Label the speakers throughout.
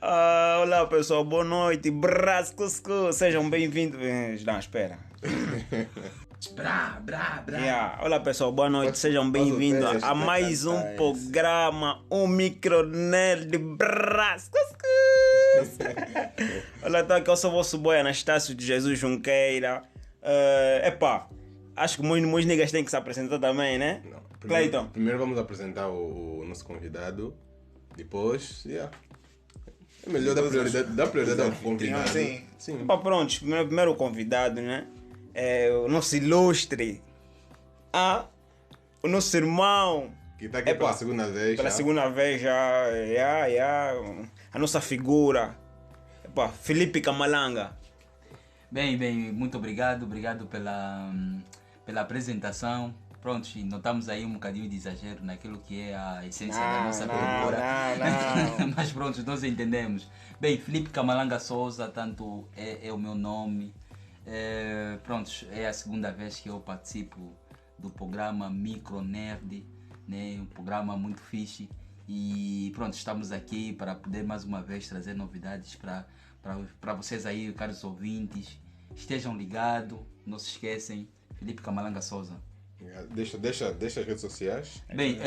Speaker 1: Olá pessoal, boa noite, braço cuscu, sejam bem-vindos. Não, espera. Olá pessoal, boa noite, sejam bem-vindos a mais um programa, um micronerd braço cuscu. Olá, então aqui eu sou o vosso boy Anastácio de Jesus Junqueira. Acho que muitos niggas têm que se apresentar também, né? Cleiton.
Speaker 2: Primeiro vamos apresentar o nosso convidado, depois, é melhor dar prioridade ao convidado.
Speaker 1: Sim. Pronto, primeiro o convidado, né? É o nosso ilustre, o nosso irmão.
Speaker 2: Que está aqui pela segunda vez.
Speaker 1: Pela segunda vez já, a nossa figura, Felipe Camalanga.
Speaker 3: Bem, muito obrigado pela apresentação. Pronto, notamos aí um bocadinho de exagero naquilo que é a essência da nossa figura.
Speaker 1: Não.
Speaker 3: Mas pronto, nós entendemos. Bem, Felipe Camalanga Souza, tanto é o meu nome. Pronto, é a segunda vez que eu participo do programa Micro Nerd, né? Um programa muito fixe. E pronto, estamos aqui para poder mais uma vez trazer novidades para vocês aí, caros ouvintes. Estejam ligados, não se esquecem, Felipe Camalanga Souza.
Speaker 2: Deixa as redes sociais.
Speaker 3: Bem,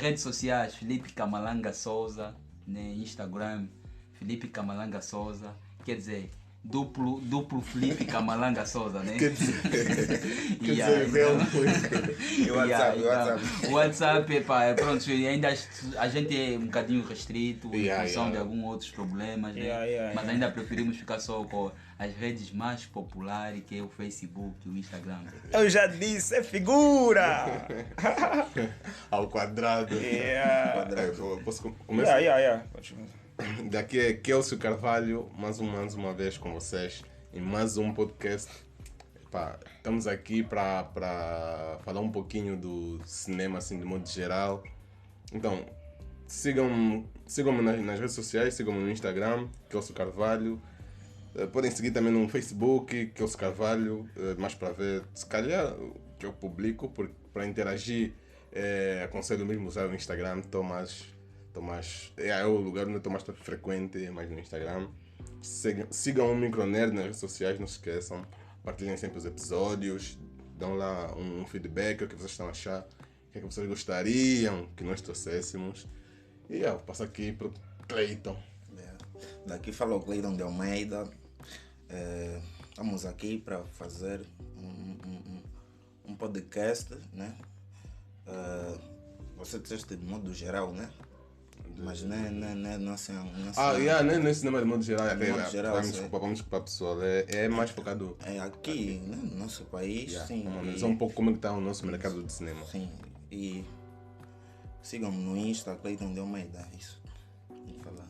Speaker 3: redes sociais, Felipe Camalanga Souza, né? Instagram, Felipe Camalanga Souza, quer dizer, duplo Felipe Camalanga Souza, né?
Speaker 2: Quer dizer,
Speaker 3: O WhatsApp, pronto, ainda a gente é um bocadinho restrito em função de alguns outros problemas, né? Mas ainda preferimos ficar só com as redes mais populares, que é o Facebook e o Instagram.
Speaker 1: Eu já disse, é figura!
Speaker 2: Ao quadrado. Posso começar? Daqui é Kelsio Carvalho, mais uma vez com vocês em mais um podcast. Estamos aqui para falar um pouquinho do cinema, assim, de modo geral. Então, sigam-me nas redes sociais, sigam-me no Instagram, Kelsio Carvalho. Podem seguir também no Facebook, Kelsio Carvalho, mais para ver, se calhar, o que eu publico, para interagir, aconselho mesmo usar o Instagram, é o lugar onde eu estou mais frequente, mais no Instagram. Sigam o Micronerd nas redes sociais, não se esqueçam. Partilhem sempre os episódios, dão lá um feedback, o que vocês estão a achar, o que vocês gostariam que nós trouxéssemos. E eu passo aqui para o Cleiton.
Speaker 4: Daqui fala o Cleiton de Almeida. Estamos aqui para fazer um podcast, né? Você disseste de modo geral, né? Mas não
Speaker 2: é cinema de modo geral. Vamos desculpar pessoal, é mais focado
Speaker 4: aqui, né? No nosso país, sim.
Speaker 2: Vamos analisar um pouco como é que está o nosso mercado de cinema.
Speaker 4: Sim, e sigam-me no Insta, Cleiton de Almeida, isso. Vou falar.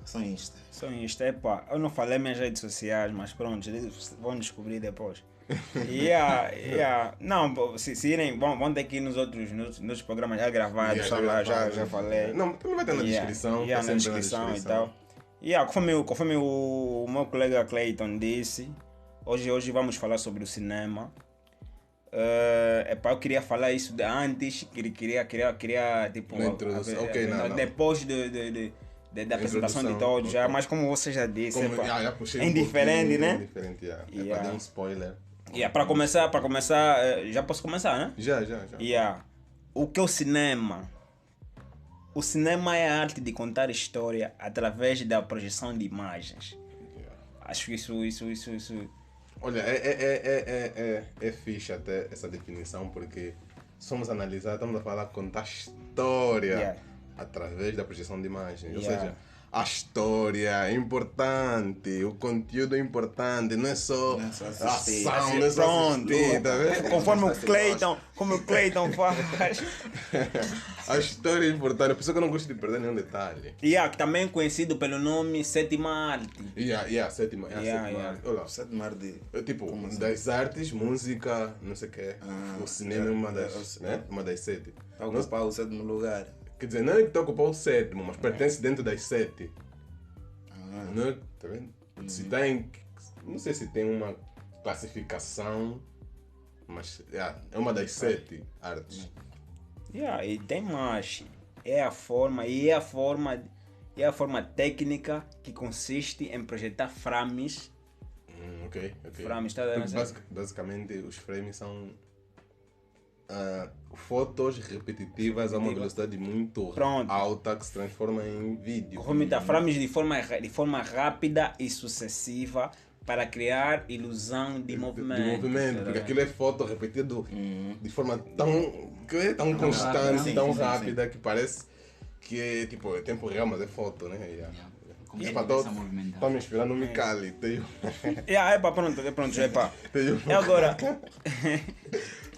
Speaker 2: Só Insta.
Speaker 1: Eu não falei minhas redes sociais, mas pronto, vão descobrir depois. Não, se irem, vão ter que ir nos outros programas já gravados, já falei.
Speaker 2: Não, também vai ter na descrição.
Speaker 1: Na descrição e tal. Conforme o meu colega Cleiton disse, hoje vamos falar sobre o cinema. Eu queria falar isso antes, queria tipo, depois da apresentação de todos, já, mas como você já disse, é indiferente, né?
Speaker 2: Para dar um spoiler.
Speaker 1: Para começar, já posso começar, né?
Speaker 2: Já.
Speaker 1: O que é o cinema? O cinema é a arte de contar história através da projeção de imagens. Acho que isso.
Speaker 2: Olha, é fixe até essa definição, porque somos analisar, estamos a falar contar história através da projeção de imagens. Ou seja, a história é importante, o conteúdo é importante, não é só
Speaker 4: assistir.
Speaker 2: Ação, não é só assistir, tá vendo?
Speaker 1: Conforme o Cleiton faz.
Speaker 2: A história é importante, por isso que eu não gosto de perder nenhum detalhe.
Speaker 1: Que também é conhecido pelo nome Sétima Arte.
Speaker 2: Sétima arte. Olha,
Speaker 4: Sétima arte.
Speaker 2: Tipo, das artes, música, não sei o quê. O cinema é uma das 7.
Speaker 4: Está a ocupar o 7º lugar.
Speaker 2: Quer dizer, não é que está a ocupar o 7º, mas pertence dentro das 7. Não é? Tá vendo? Se tem, não sei se tem uma classificação, mas é uma das 7 artes.
Speaker 1: E tem mais. é a forma técnica que consiste em projetar frames.
Speaker 2: Ok.
Speaker 1: Frames, tá
Speaker 2: basicamente, os frames são fotos repetitivas a uma velocidade muito alta que se transforma em vídeo.
Speaker 1: Frames de forma rápida e sucessiva para criar ilusão de movimento.
Speaker 2: Porque aquilo é foto repetido de forma tão constante, tão rápida, que parece que é tipo, é tempo real, mas é foto, né? Estou me inspirando no Mikali.
Speaker 1: E agora?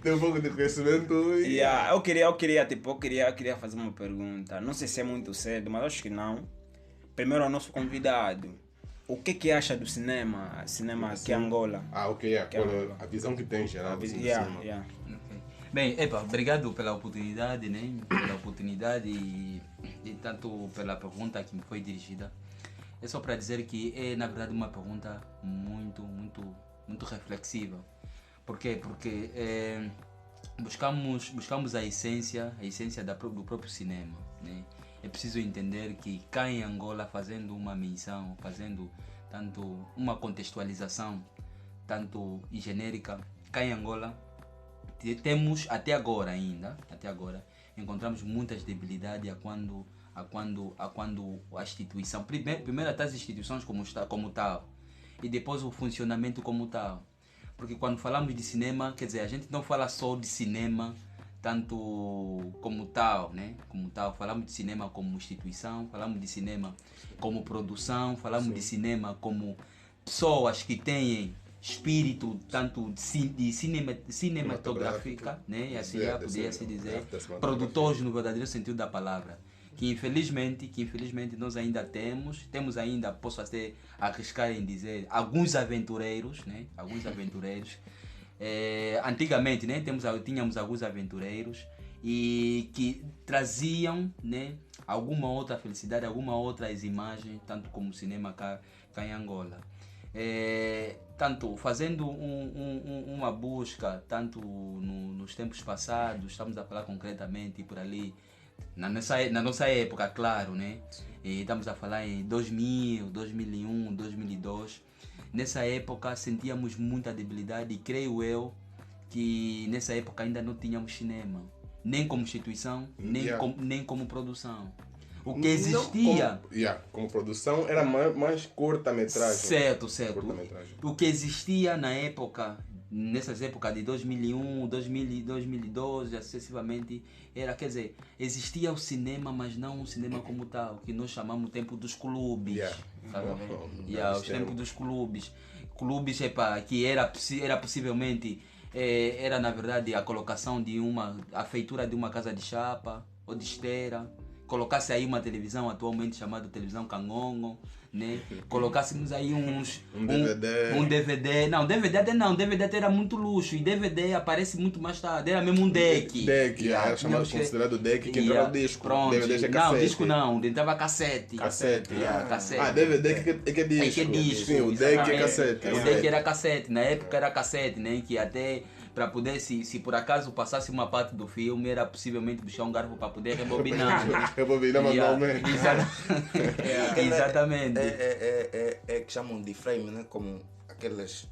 Speaker 2: Tem um pouco de conhecimento.
Speaker 1: Eu queria fazer uma pergunta. Não sei se é muito cedo, mas acho que não. Primeiro ao nosso convidado. O que acha do cinema aqui em Angola?
Speaker 2: A visão que tem geral do cinema.
Speaker 3: Bem, obrigado pela oportunidade, né? Pela oportunidade e tanto pela pergunta que me foi dirigida. É só para dizer que é, na verdade, uma pergunta muito reflexiva. Por quê? Porque buscamos a essência do próprio cinema, né? É preciso entender que cá em Angola, fazendo uma menção, fazendo tanto uma contextualização, tanto genérica, cá em Angola, temos até agora, encontramos muitas debilidades a quando a instituição, primeiro até as instituições como tal, e depois o funcionamento como tal. Porque quando falamos de cinema, quer dizer, a gente não fala só de cinema tanto como tal, né? Falamos de cinema como instituição, falamos de cinema como produção, falamos de cinema como pessoas que têm espírito tanto de cinematográfica, né? E assim já poderia se dizer, produtores no verdadeiro sentido da palavra. Que infelizmente nós ainda temos ainda, posso até arriscar em dizer, alguns aventureiros, né? Antigamente, né? Tínhamos alguns aventureiros e que traziam, né? Alguma outra felicidade, alguma outras imagens, tanto como o cinema cá em Angola. Tanto fazendo uma busca, tanto nos tempos passados, estamos a falar concretamente por ali, na nossa época, claro, né? E estamos a falar em 2000, 2001, 2002. Nessa época sentíamos muita debilidade e creio eu que nessa época ainda não tínhamos cinema, nem como instituição, nem como produção. O que existia...
Speaker 2: como produção era mais curta-metragem.
Speaker 3: Certo. O que existia na época, nessas épocas de 2001, 2012, acessivamente, quer dizer, existia o cinema, mas não o cinema como tal, que nós chamamos o tempo dos clubes. Os tempos dos clubes. Clubes que era possivelmente, era na verdade a colocação a feitura de uma casa de chapa ou de esteira. Colocasse aí uma televisão atualmente chamada televisão Cangongo, né? Colocássemos aí um DVD. Não, DVD era muito luxo e DVD aparece muito mais tarde, era mesmo um deck.
Speaker 2: Era chamado considerado deck, que entrava disco.
Speaker 3: Pronto,
Speaker 2: DVD é cassete.
Speaker 3: Não, disco não, entrava cassete.
Speaker 2: Cassete.
Speaker 3: DVD
Speaker 2: é que é disco. Sim, o deck é cassete.
Speaker 3: O deck era cassete, na época era cassete, né? Que até para poder, se por acaso passasse uma parte do filme, era possivelmente buscar um garfo para poder rebobinar.
Speaker 2: Rebobinar manualmente.
Speaker 3: Exatamente.
Speaker 4: É que chamam de frame, né? Como aquelas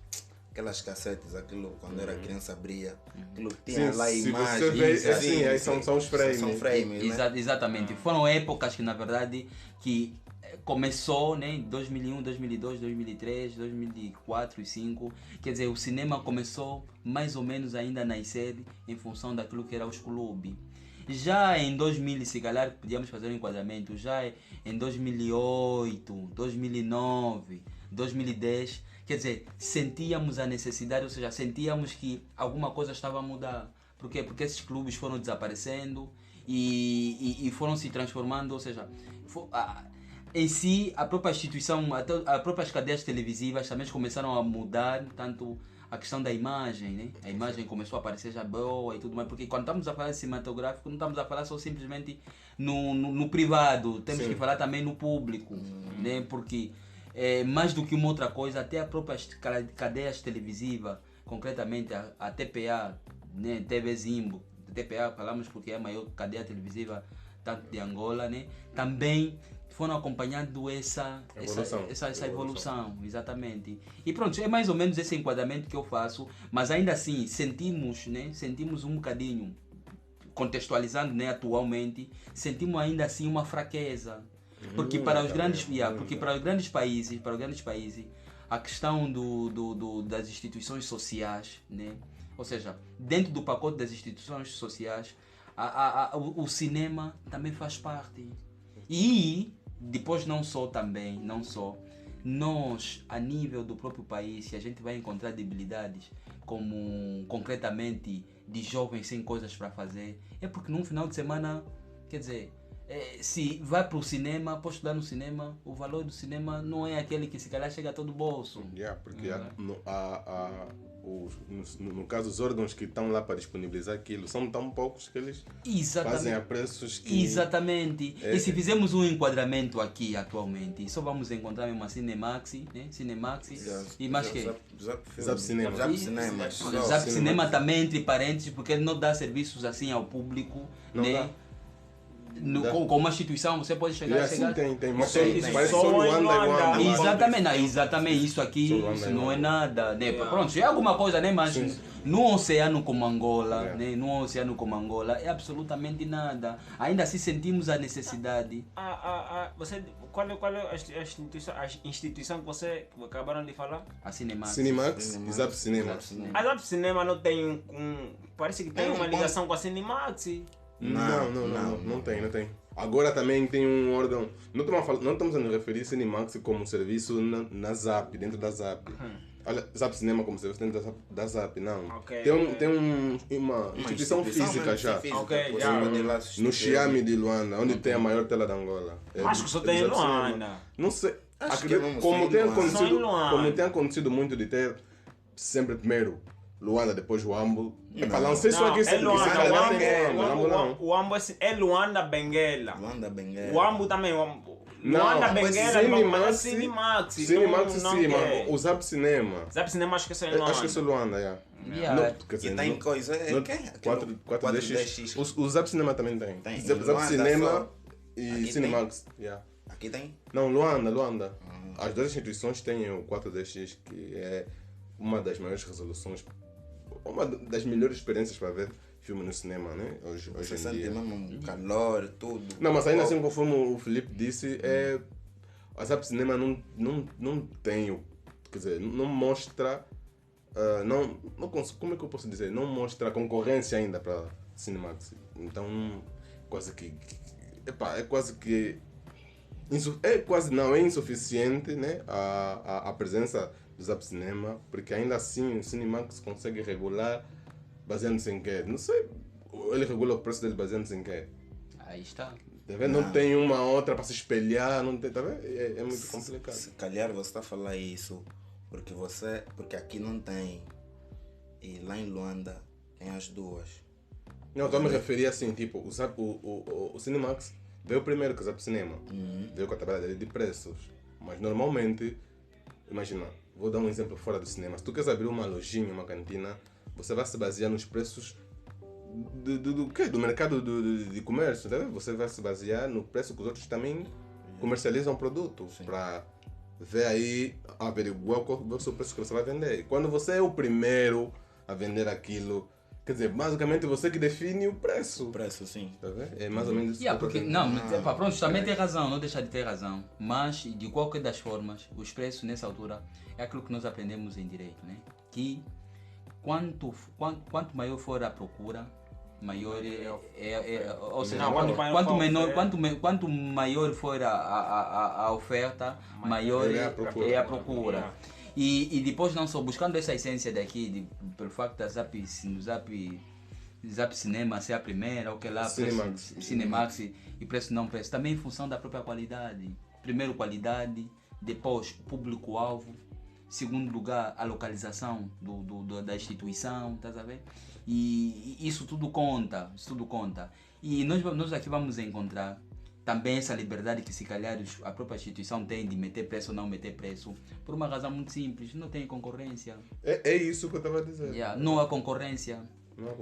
Speaker 4: cassetes, aquilo quando era criança abria, aquilo tinha lá imagens.
Speaker 2: São os frames.
Speaker 4: São frames, né?
Speaker 3: Exatamente. Foram épocas que na verdade que começou, né, em 2001, 2002, 2003, 2004 e 2005. Quer dizer, o cinema começou mais ou menos ainda a nascer em função daquilo que era os clubes. Já em 2000, se calhar podíamos fazer um enquadramento, já em 2008, 2009, 2010, quer dizer, sentíamos a necessidade, ou seja, sentíamos que alguma coisa estava a mudar. Por quê? Porque esses clubes foram desaparecendo e foram se transformando, ou seja, em si, a própria instituição, as próprias cadeias televisivas também começaram a mudar, tanto a questão da imagem, né? A imagem começou a aparecer já boa e tudo mais, porque quando estamos a falar de cinematográfico, não estamos a falar só simplesmente no privado, temos que falar também no público, né? Porque mais do que uma outra coisa, até as próprias cadeias televisivas, concretamente a TPA, né? TV Zimbo, TPA falamos porque é a maior cadeia televisiva tanto de Angola, né? Também foram acompanhando essa evolução, exatamente. E pronto, é mais ou menos esse enquadramento que eu faço, mas ainda assim sentimos um bocadinho, contextualizando, né, atualmente, sentimos ainda assim uma fraqueza. Porque para os grandes países, a questão das instituições sociais, né? Ou seja, dentro do pacote das instituições sociais, o cinema também faz parte. E depois não só, nós, a nível do próprio país, se a gente vai encontrar debilidades, como concretamente de jovens sem coisas para fazer, é porque num final de semana, quer dizer, se vai para o cinema, para estudar no cinema, o valor do cinema não é aquele que se calhar chega a todo o bolso.
Speaker 2: Porque no caso, os órgãos que estão lá para disponibilizar aquilo são tão poucos que eles fazem a preços que...
Speaker 3: Exatamente. E se fizermos um enquadramento aqui atualmente, só vamos encontrar mesmo a Cinemax, né? Cinemax e mais que?
Speaker 2: Zap Cinema.
Speaker 3: Zap Cinema também, entre parênteses, porque ele não dá serviços assim ao público,
Speaker 2: não
Speaker 3: né?
Speaker 2: Dá.
Speaker 3: Com uma instituição você pode chegar.
Speaker 2: Sim, tem. Mas
Speaker 3: parece
Speaker 2: só Luanda e
Speaker 3: Luanda. Exatamente, isso aqui não é nada, né? Pronto, é alguma coisa, né? Mas no oceano como Angola, né? No oceano como Angola é absolutamente nada. Ainda assim sentimos a necessidade.
Speaker 1: Qual é a instituição que você acabaram de falar?
Speaker 3: A Cinemax.
Speaker 2: Cinemax e Zap Cinema.
Speaker 1: A Zap Cinema não tem parece que tem uma ligação com a Cinemax.
Speaker 2: Não tem. Agora também tem um órgão. Não estamos a nos referir a Cinemax como serviço na Zap, dentro da Zap. Olha, Zap Cinema como serviço dentro da Zap, não.
Speaker 1: Okay.
Speaker 2: Tem uma instituição física já. No Xiame de Luanda, onde tem a maior tela de Angola.
Speaker 1: Acho que só tem em Luanda.
Speaker 2: Não sei.
Speaker 4: Como
Speaker 2: tem acontecido muito de ter sempre primeiro Luanda, depois o Ambo. Não sei se aqui
Speaker 1: é Luanda. O Ambo é Luanda Benguela. O Ambo também. Luanda Benguela, Cinemax.
Speaker 2: Cinemax sim, mas o Zap Cinema.
Speaker 1: Zap Cinema acho que é Luanda.
Speaker 2: Acho que é Luanda,
Speaker 4: E tem coisa.
Speaker 2: 4DX. O Zap Cinema também tem. Zap Cinema e Cinemax.
Speaker 4: Aqui tem?
Speaker 2: Não, Luanda. As duas instituições têm o 4DX, que é uma das maiores resoluções, uma das melhores experiências para ver filme no cinema, né? Hoje em dia.
Speaker 4: Mesmo calor, tudo.
Speaker 2: Não, mas ainda assim, conforme o Felipe disse, a Zap Cinema não tem, quer dizer, não mostra, como é que eu posso dizer? Não mostra concorrência ainda para Cinemax. Então, é insuficiente, né? A presença do Zap Cinema, porque ainda assim o Cinemax consegue regular baseando-se em quê? Não sei, ele regula o preço dele baseando-se em quê?
Speaker 3: Aí está.
Speaker 2: Tá vendo? Não tem uma outra para se espelhar, não tem, tá vendo? É muito complicado.
Speaker 4: Se calhar você está a falar isso porque aqui não tem, e lá em Luanda tem as duas.
Speaker 2: Não, estou a me referir assim, tipo, o Cinemax veio primeiro que o Zap Cinema, veio com a tabela dele de preços, mas normalmente, imagina, vou dar um exemplo fora do cinema. Se tu queres abrir uma lojinha, uma cantina, você vai se basear nos preços do mercado de comércio, tá? Você vai se basear no preço que os outros também comercializam o produto, para ver aí, averiguar qual é o seu preço que você vai vender. E quando você é o primeiro a vender aquilo, quer dizer, basicamente você que define o preço.
Speaker 4: O preço, sim.
Speaker 2: Tá vendo? É mais ou menos isso.
Speaker 3: Pronto, também tem razão, não deixa de ter razão. Mas, de qualquer das formas, os preços nessa altura é aquilo que nós aprendemos em direito, né? Que quanto maior for a procura, maior ou seja, quanto maior for a oferta, maior é a procura. E depois não só buscando essa essência daqui, pelo facto da Zap Cinema ser a primeira, ou que lá Cinemax e preço não preço, também em função da própria qualidade. Primeiro qualidade, depois público-alvo, segundo lugar a localização da instituição, estás a ver? E isso tudo conta. E nós aqui vamos encontrar também essa liberdade que se calhar a própria instituição tem de meter preço ou não meter preço, por uma razão muito simples, não tem concorrência.
Speaker 2: É isso que eu estava a dizer.
Speaker 3: Não há concorrência.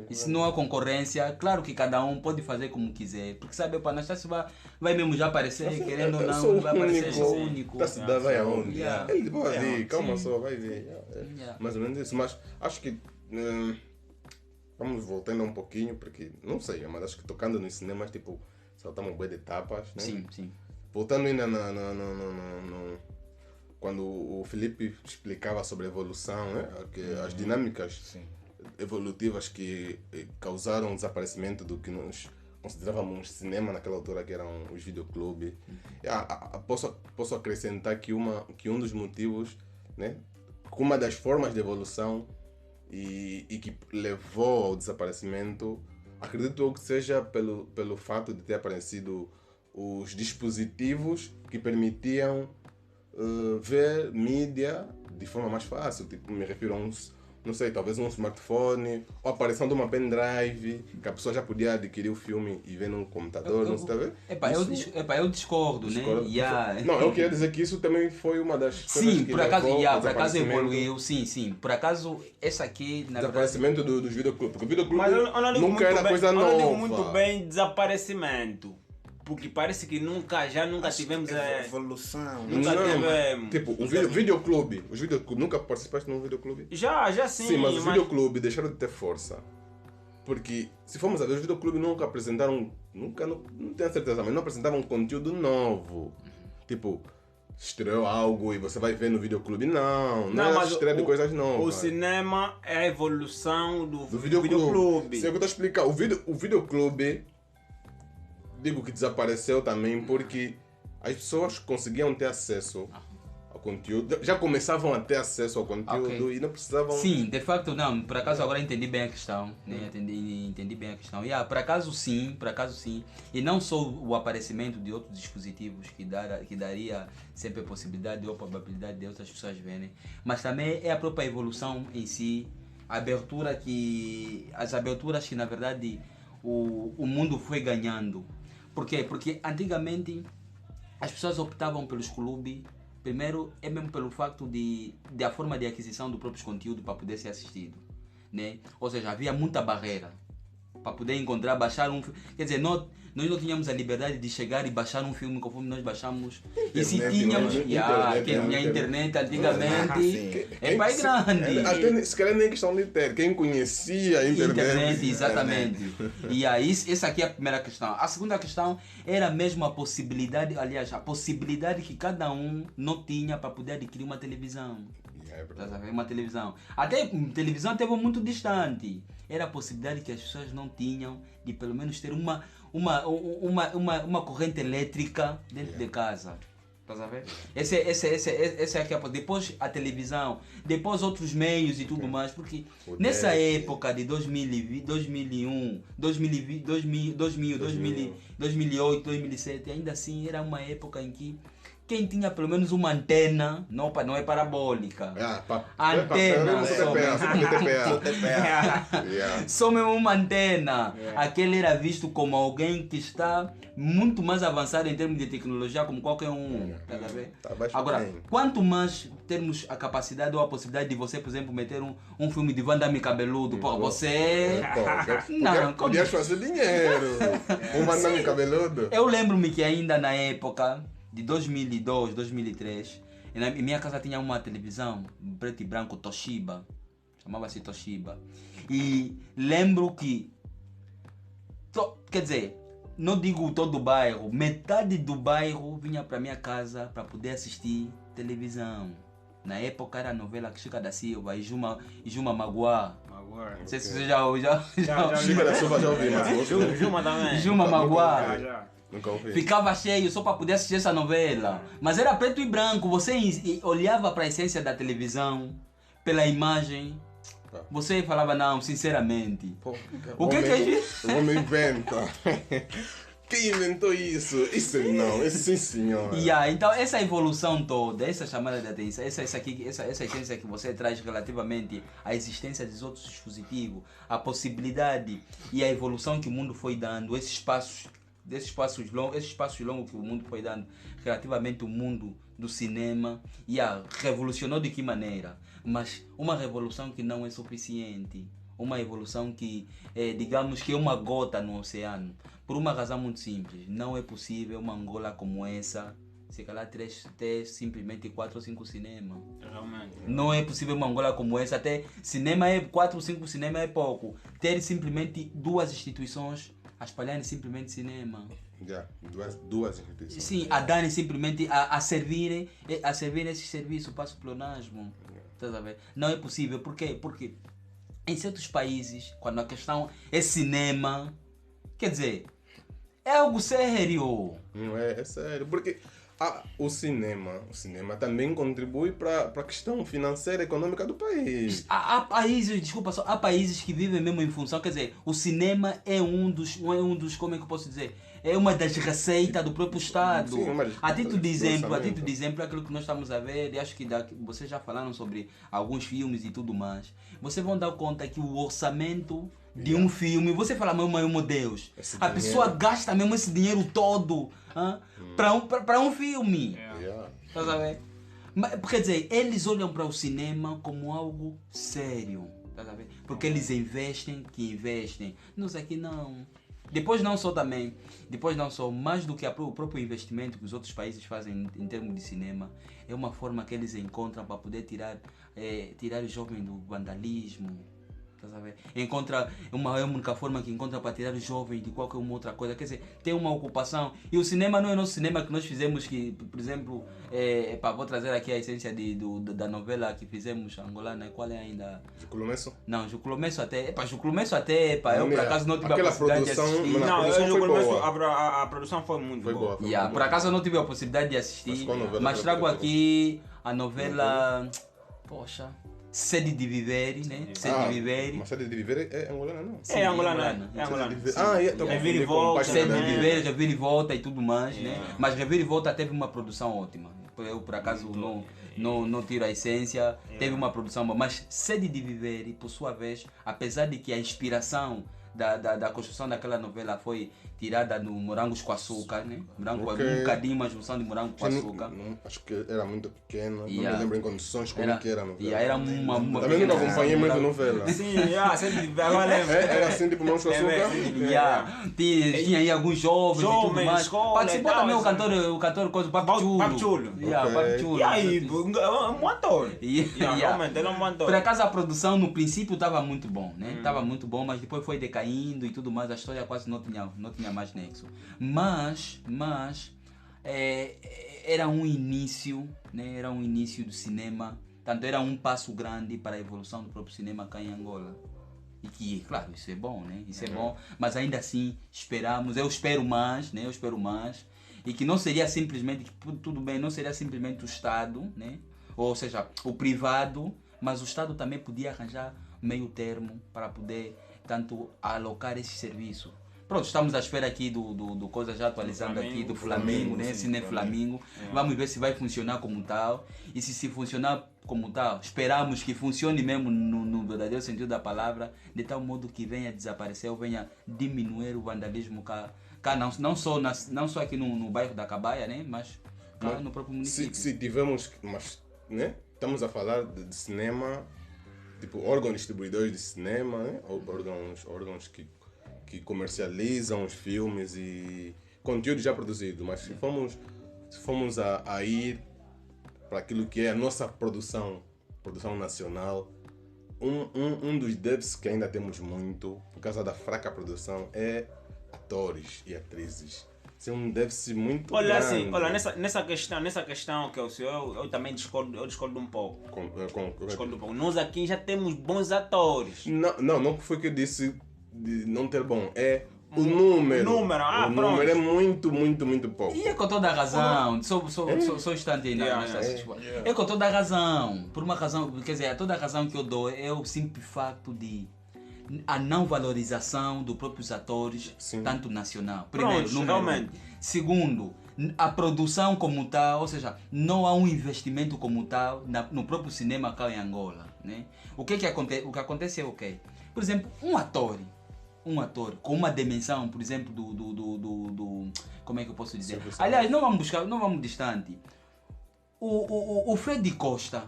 Speaker 3: E se não há concorrência, claro que cada um pode fazer como quiser. Porque sabe, o Anastácio vai mesmo já aparecer, querendo ou não, vai aparecer único.
Speaker 2: Vai aonde? Ele vai vir, calma só, vai vir. Mais ou menos isso, mas acho que vamos voltando um pouquinho, porque não sei, mas acho que tocando nos cinemas, tipo, saltamos bem de etapas, né?
Speaker 3: Sim.
Speaker 2: Voltando ainda quando o Felipe explicava sobre a evolução, né? As dinâmicas evolutivas que causaram o desaparecimento do que nós considerávamos cinema naquela altura, que eram os videoclubes. Posso acrescentar que um dos motivos, né? Uma das formas de evolução e que levou ao desaparecimento, acredito que seja pelo fato de ter aparecido os dispositivos que permitiam ver mídia de forma mais fácil. Tipo, me refiro a não sei, talvez um smartphone, ou a aparição de uma pendrive, que a pessoa já podia adquirir o filme e ver num computador, não sei, tá vendo?
Speaker 3: Eu discordo, né?
Speaker 2: Não, eu queria dizer que isso também foi uma das coisas
Speaker 3: sim,
Speaker 2: que
Speaker 3: por acaso evoluiu, sim. Por acaso, essa aqui, na
Speaker 2: desaparecimento dos videoclubes. Porque o videoclube
Speaker 1: nunca
Speaker 2: era coisa nova.
Speaker 1: Eu não digo muito bem desaparecimento. Porque parece que nunca tivemos
Speaker 4: evolução.
Speaker 1: Nunca tivemos.
Speaker 2: Tipo, os videoclubes nunca participaste num videoclube?
Speaker 1: Já sim.
Speaker 2: Sim, mas os videoclubes deixaram de ter força. Porque, se formos a ver, os videoclubes nunca apresentaram, não tenho certeza, mas não apresentavam conteúdo novo. Tipo, estreou algo e você vai ver no videoclube. Não é estreia de coisas novas.
Speaker 1: O cinema é a evolução do
Speaker 2: videoclube. Sei o que eu estou a explicar. O videoclube, digo que desapareceu também porque as pessoas conseguiam ter acesso ao conteúdo, já começavam a ter acesso ao conteúdo e não precisavam...
Speaker 3: Sim, de facto não, por acaso agora entendi bem a questão, né? Entendi bem a questão. Por acaso sim, e não só o aparecimento de outros dispositivos que daria sempre a possibilidade ou a probabilidade de outras pessoas verem, mas também é a própria evolução em si, as aberturas que na verdade o mundo foi ganhando. Por quê? Porque antigamente as pessoas optavam pelos clubes, primeiro é mesmo pelo facto de a forma de aquisição do próprio conteúdo para poder ser assistido, né? Ou seja, havia muita barreira para poder encontrar, baixar um filme. Quer dizer, nós não tínhamos a liberdade de chegar e baixar um filme conforme nós baixamos. E se tínhamos, quem tinha internet antigamente, é pai grande.
Speaker 2: Até se calhar nem questão de ter, quem conhecia a internet.
Speaker 3: Exatamente. E aí, essa aqui é a primeira questão. A segunda questão era mesmo a possibilidade que cada um não tinha para poder adquirir uma televisão. Uma televisão. Até televisão esteve muito distante. Era a possibilidade que as pessoas não tinham de pelo menos ter uma corrente elétrica dentro de casa. Estás a ver? Essa é a depois a televisão, depois outros meios e tudo mais, porque nessa época de 2001, 2008, 2007, ainda assim era uma época em que quem tinha pelo menos uma antena, não é parabólica. Antena. Só mesmo uma antena. Aquele era visto como alguém que está muito mais avançado em termos de tecnologia, como qualquer um. Agora, quanto mais termos a capacidade ou a possibilidade de você, por exemplo, meter um filme de Van Damme cabeludo, você...
Speaker 2: Podias fazer dinheiro. Um Van Damme cabeludo.
Speaker 3: Eu lembro-me que ainda na época de 2002, 2003, em minha casa tinha uma televisão preto e branco Toshiba, chamava-se Toshiba, e lembro que, quer dizer, não digo todo o bairro, metade do bairro vinha para minha casa para poder assistir televisão. Na época era a novela Chica da Silva e Juma Maguá. Não sei se você já
Speaker 2: Chica da Silva já ouvi, mas
Speaker 1: Juma também.
Speaker 3: Juma Maguá.
Speaker 2: Nunca ouvi.
Speaker 3: Ficava cheio só para poder assistir essa novela. Mas era preto e branco. Você olhava para a essência da televisão, pela imagem. Você falava, não, sinceramente. O que é isso?
Speaker 2: O homem inventa. Quem inventou isso? Isso não, isso sim senhor.
Speaker 3: Então essa evolução toda, essa chamada de atenção, essa essência que você traz relativamente à existência dos outros dispositivos, a possibilidade e a evolução que o mundo foi dando, esses passos longos que o mundo foi dando relativamente ao mundo do cinema, revolucionou de que maneira? Mas uma revolução que não é suficiente. uma evolução que, digamos que é uma gota no oceano. Por uma razão muito simples. Não é possível uma Angola como essa, se calhar ter simplesmente 4 ou 5 cinemas.
Speaker 1: Realmente.
Speaker 3: Não é possível uma Angola como essa, até 4 ou 5 cinemas é pouco. Ter simplesmente 2 instituições a espalharem simplesmente cinema.
Speaker 2: Duas instituições.
Speaker 3: Sim, a darem simplesmente a servirem esse serviço para o pleonasmo. Estás a ver? Não é possível. Por quê? Porque em certos países, quando a questão é cinema, quer dizer, é algo sério.
Speaker 2: Não é sério. Porque o cinema também contribui para a questão financeira e econômica do país.
Speaker 3: Há países, desculpa só, há países que vivem mesmo em função, quer dizer, o cinema é um dos, como é que eu posso dizer? É uma das receitas do próprio Estado.
Speaker 2: Sim,
Speaker 3: a título de exemplo, aquilo que nós estamos a ver, e acho que vocês já falaram sobre alguns filmes e tudo mais. Vocês vão dar conta que o orçamento de um filme, você fala, meu Deus, a pessoa gasta mesmo esse dinheiro todo para um filme. Tá sabendo? Mas, quer dizer, eles olham para o cinema como algo sério. Tá sabendo? Porque eles investem. Nós aqui não. Depois não só, mais do que o próprio investimento que os outros países fazem em termos de cinema, é uma forma que eles encontram para poder tirar os jovens do vandalismo. Tá sabendo? É uma única forma que encontra para tirar os jovens de qualquer uma outra coisa. Quer dizer, tem uma ocupação. E o cinema não é o nosso cinema que nós fizemos, que, por exemplo, vou trazer aqui a essência da novela que fizemos angolana. Qual é ainda?
Speaker 2: Juculomesso?
Speaker 3: Não, Juculomesso até. Juculomesso até, eu por acaso não tive a possibilidade de assistir.
Speaker 1: A produção foi muito boa.
Speaker 3: Por acaso eu não tive a possibilidade de assistir, mas trago aqui a novela. Poxa. Sede de Vivere, né? Sede de Vivere.
Speaker 2: Mas Sede de Vivere é angolana, não?
Speaker 1: É angolana.
Speaker 3: Revira e volta. Sede de Vivere, Revira e volta e tudo mais, né? Mas Revira e volta teve uma produção ótima. Eu, por acaso, não tiro a essência. Teve uma produção boa. Mas Sede de Vivere, por sua vez, apesar de que a inspiração da construção daquela novela foi tirada no Morangos com Açúcar, né? Um bocadinho uma junção de Morango com Açúcar.
Speaker 2: Acho que era muito pequeno, não me lembro em condições como que era a novela.
Speaker 3: Era uma
Speaker 2: também não acompanhei muito novela.
Speaker 1: Sim, agora
Speaker 2: era assim tipo Morangos com Açúcar.
Speaker 3: Tinha aí alguns jovens e tudo mais. Participou também o cantor Papo Chulo.
Speaker 1: E aí, um ator. Realmente, ele é um bom ator.
Speaker 3: Por acaso a produção no princípio estava muito bom, né? Estava muito bom, mas depois foi decaindo e tudo mais, a história quase não tinha mais nexo. Mas era um início, né? Era um início do cinema, tanto era um passo grande para a evolução do próprio cinema cá em Angola. E que, claro, isso é bom, né? Isso é bom, mas ainda assim eu espero mais, né? E que não seria simplesmente, tudo bem, não seria simplesmente o Estado, né? Ou seja, o privado, mas o Estado também podia arranjar meio termo para poder tanto alocar esse serviço. Pronto, estamos à espera aqui do coisa já atualizando aqui do Flamengo, né? Cine Flamengo. Vamos ver se vai funcionar como tal. E se funcionar como tal, esperamos que funcione mesmo no verdadeiro sentido da palavra, de tal modo que venha desaparecer ou venha diminuir o vandalismo cá não só aqui no bairro da Cabaia, né? Mas cá no próprio município.
Speaker 2: Se tivermos, mas, né? Estamos a falar de cinema, tipo órgãos distribuidores de cinema, né? órgãos que comercializam os filmes e conteúdo já produzido, mas se formos a ir para aquilo que é a nossa produção nacional, um dos déficits que ainda temos muito, por causa da fraca produção, é atores e atrizes. Isso é um déficit muito grande.
Speaker 1: Assim, nessa questão que eu também discordo um pouco. Discordo um pouco. Nós aqui já temos bons atores.
Speaker 2: Não foi que eu disse de não ter bom, é o número.
Speaker 1: O
Speaker 2: número é muito, muito, muito pouco.
Speaker 3: E é com toda a razão, só um instante ainda. É com toda a razão, por uma razão, quer dizer, toda a razão que eu dou é o simples facto de a não valorização dos próprios atores, sim, tanto nacional. Primeiro, número 1. Segundo, a produção como tal, ou seja, não há um investimento como tal no próprio cinema cá em Angola, né? O que acontece é o quê? Por exemplo, um ator com uma dimensão, por exemplo, do como é que eu posso dizer? Aliás, não vamos distante. O Freddy Costa,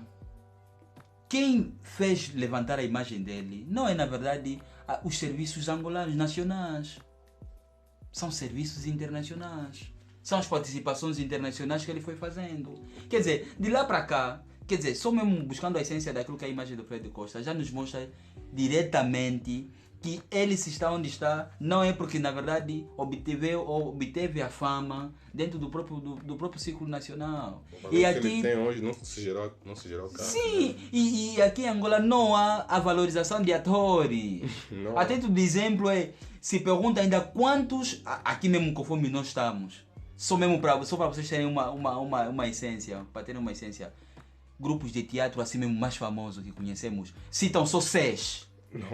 Speaker 3: quem fez levantar a imagem dele não é, na verdade, os serviços angolanos nacionais. São serviços internacionais. São as participações internacionais que ele foi fazendo. Quer dizer, de lá para cá, quer dizer, só mesmo buscando a essência daquilo que é a imagem do Fred Costa, já nos mostra diretamente que ele se está onde está, não é porque na verdade obteve a fama dentro do próprio círculo nacional.
Speaker 2: E aqui que ele tem hoje não se gerou cá.
Speaker 3: Sim, e aqui em Angola não há a valorização de atores. A título de exemplo se pergunta ainda quantos, aqui mesmo conforme nós estamos, só para vocês terem uma essência, para terem uma essência, grupos de teatro assim mesmo mais famosos que conhecemos, citam só 6.
Speaker 1: Não,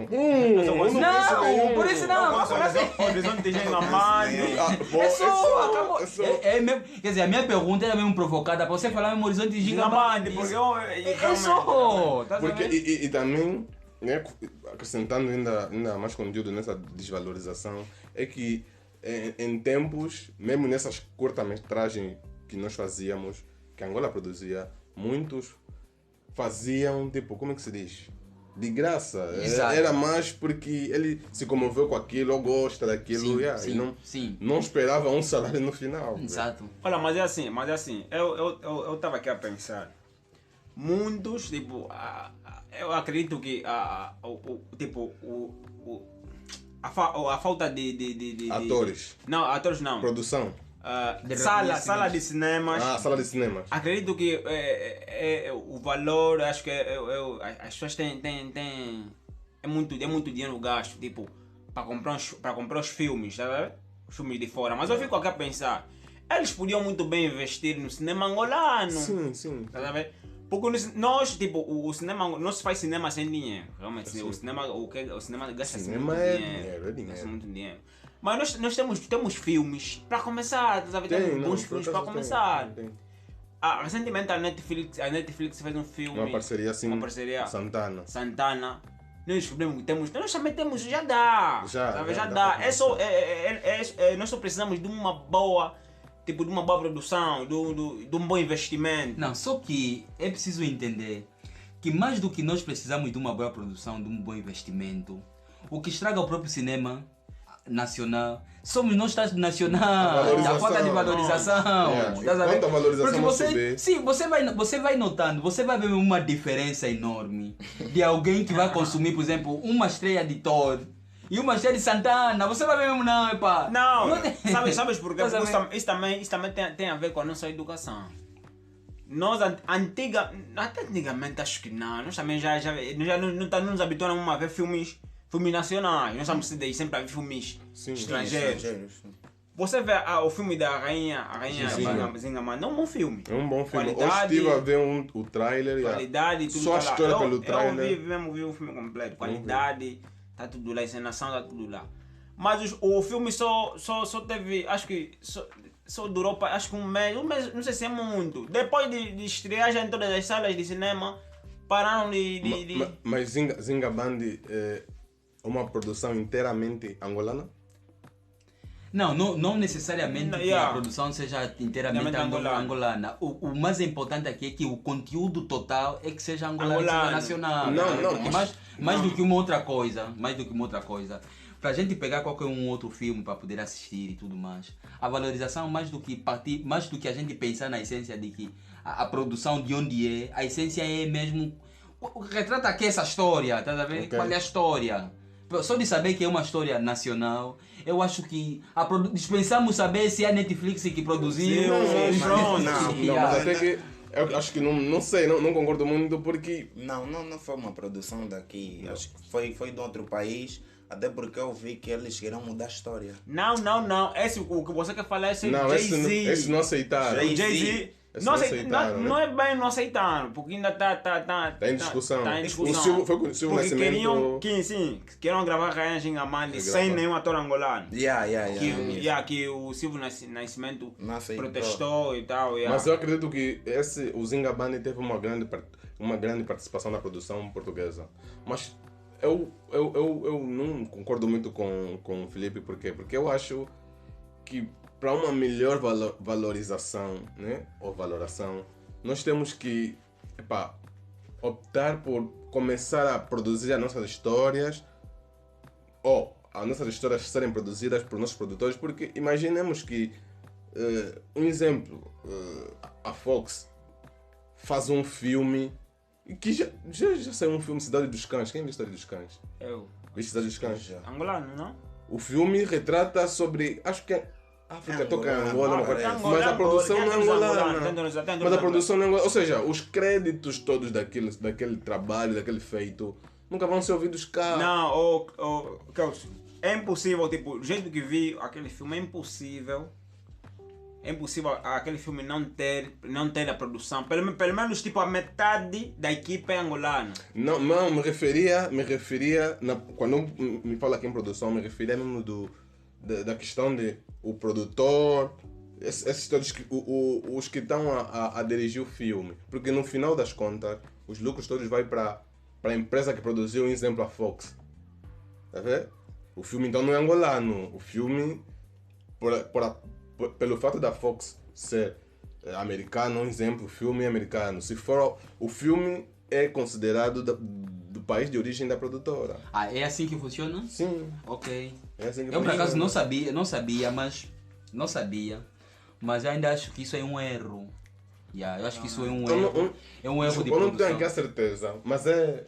Speaker 1: por isso não. Horizonte de Gingamande.
Speaker 3: É só, acabou. É mesmo, quer dizer, a minha pergunta era mesmo provocada para você falar mesmo Horizonte de Gingamande. É só.
Speaker 2: Porque, e também, né, acrescentando ainda mais conteúdo nessa desvalorização, é que em tempos, mesmo nessas curta-metragens que nós fazíamos, que a Angola produzia, muitos faziam, tipo, como é que se diz? De graça. Era mais porque ele se comoveu com aquilo, ou gosta daquilo, e não esperava um salário no final.
Speaker 3: Exato.
Speaker 1: Olha, mas é assim, eu estava aqui a pensar, muitos, tipo, eu acredito que a falta de
Speaker 2: atores.
Speaker 1: Não, atores não.
Speaker 2: Produção.
Speaker 1: Sala de cinemas.
Speaker 2: Sala de cinemas.
Speaker 1: Acredito que o valor, acho que as pessoas têm é muito dinheiro gasto, tipo, para comprar os filmes, tá? Os filmes de fora. Mas eu fico aqui a pensar, eles podiam muito bem investir no cinema angolano.
Speaker 2: Sim.
Speaker 1: Tá? Porque nós, tipo, o cinema, não se faz cinema sem dinheiro. Realmente, o cinema gasta muito dinheiro. Gasta muito dinheiro. Mas nós temos filmes para começar, tá? Temos bons filmes para começar. Recentemente a Netflix fez um filme.
Speaker 2: Uma parceria Santana.
Speaker 1: Nós descobrimos que nós também temos, já dá. Já dá. Nós só precisamos de uma boa, tipo, de uma boa produção, de um bom investimento.
Speaker 3: Não, só que é preciso entender que mais do que nós precisamos de uma boa produção, de um bom investimento, o que estraga o próprio cinema nacional somos nós, Estado Nacional, a falta de valorização.
Speaker 2: Quanto a valorização não subir.
Speaker 3: Sim, você vai notando, você vai ver uma diferença enorme de alguém que vai consumir, por exemplo, uma estreia de Thor e uma estreia de Santana. Você vai ver mesmo, não, epá.
Speaker 1: Não, sabes por quê? Porque isso também tem a ver com a nossa educação. Nós, até antigamente, acho que não. Nós também já não nos habituamos a ver filmes nacionais. Nós estamos sempre a ver filmes estrangeiros. Você vê o filme da Rainha Zingamande, é um bom filme.
Speaker 2: É um bom filme. Hoje estive a ver o trailer.
Speaker 1: Qualidade, tudo
Speaker 2: só a história pelo trailer.
Speaker 1: Eu vi o filme completo. Qualidade, está tudo lá. Encenação, está tudo lá. Mas o filme só teve, acho que só durou acho que um mês, não sei se é muito. Depois de estrear já em todas as salas de cinema, pararam de...
Speaker 2: Mas Zingamande é uma produção inteiramente angolana?
Speaker 3: Não necessariamente que a produção seja inteiramente angolana. O mais importante aqui é que o conteúdo total é que seja angolano. Nacional. Mais do que uma outra coisa. Para a gente pegar qualquer outro filme para poder assistir e tudo mais. A valorização, mais do que a gente pensar na essência de que a produção de onde é, a essência é mesmo... Retrata aqui essa história, tá vendo? Okay. Qual é a história? Só de saber que é uma história nacional, eu acho que dispensamos saber se é a Netflix que produziu.
Speaker 2: Não, mas até que eu acho que não sei, não concordo muito porque...
Speaker 4: Não foi uma produção daqui, acho que foi de outro país, até porque eu vi que eles queriam mudar a história.
Speaker 1: Não, o que você quer falar é esse
Speaker 2: Jay-Z. Esse não aceitaram.
Speaker 1: Jay-Z. Não é bem não aceitaram, porque ainda está
Speaker 2: em discussão.
Speaker 1: Foi
Speaker 2: com o Silvio Nascimento.
Speaker 1: Queriam gravar Rainha Zingamande sem nenhum ator angolano. Que o Silvio Nascimento protestou e tal.
Speaker 2: Mas eu acredito que o Zingamande teve uma grande participação na produção portuguesa. Mas eu não concordo muito com o Felipe, porque eu acho que para uma melhor valorização, né, ou valoração, nós temos que optar por começar a produzir as nossas histórias, ou as nossas histórias serem produzidas por nossos produtores, porque imaginemos que, um exemplo, a Fox faz um filme, que já saiu um filme, Cidade dos Cães. Quem viu Cidade dos Cães?
Speaker 1: Eu.
Speaker 2: Viste Cidade dos Cães?
Speaker 1: Angolano, não?
Speaker 2: O filme retrata sobre, acho que é África, toca em Angola, mas a produção não é angolana. Mas a produção não é angolana. Ou seja, os créditos todos daquele trabalho, daquele feito, nunca vão ser ouvidos cá.
Speaker 1: Não, Kelso, é impossível, tipo, o jeito que vi aquele filme é impossível. É impossível aquele filme não ter a produção. Pelo menos tipo a metade da equipe é angolana.
Speaker 2: Não, me referia quando me fala aqui em produção, me referia mesmo da questão de o produtor, esses todos os que estão a dirigir o filme. Porque no final das contas, os lucros todos vão para a empresa que produziu, um exemplo, a Fox. Tá vendo? O filme então não é angolano. O filme, pelo fato da Fox ser americano, um exemplo, o filme é americano. Se for, o filme é considerado do país de origem da produtora.
Speaker 3: Ah, é assim que funciona?
Speaker 2: Sim.
Speaker 3: Ok.
Speaker 2: É assim que
Speaker 3: Eu por
Speaker 2: funciona.
Speaker 3: acaso não sabia, mas eu ainda acho que isso é um erro. Eu acho que isso é um erro. É um erro de
Speaker 2: Eu não
Speaker 3: produção.
Speaker 2: tenho aqui a certeza, mas é.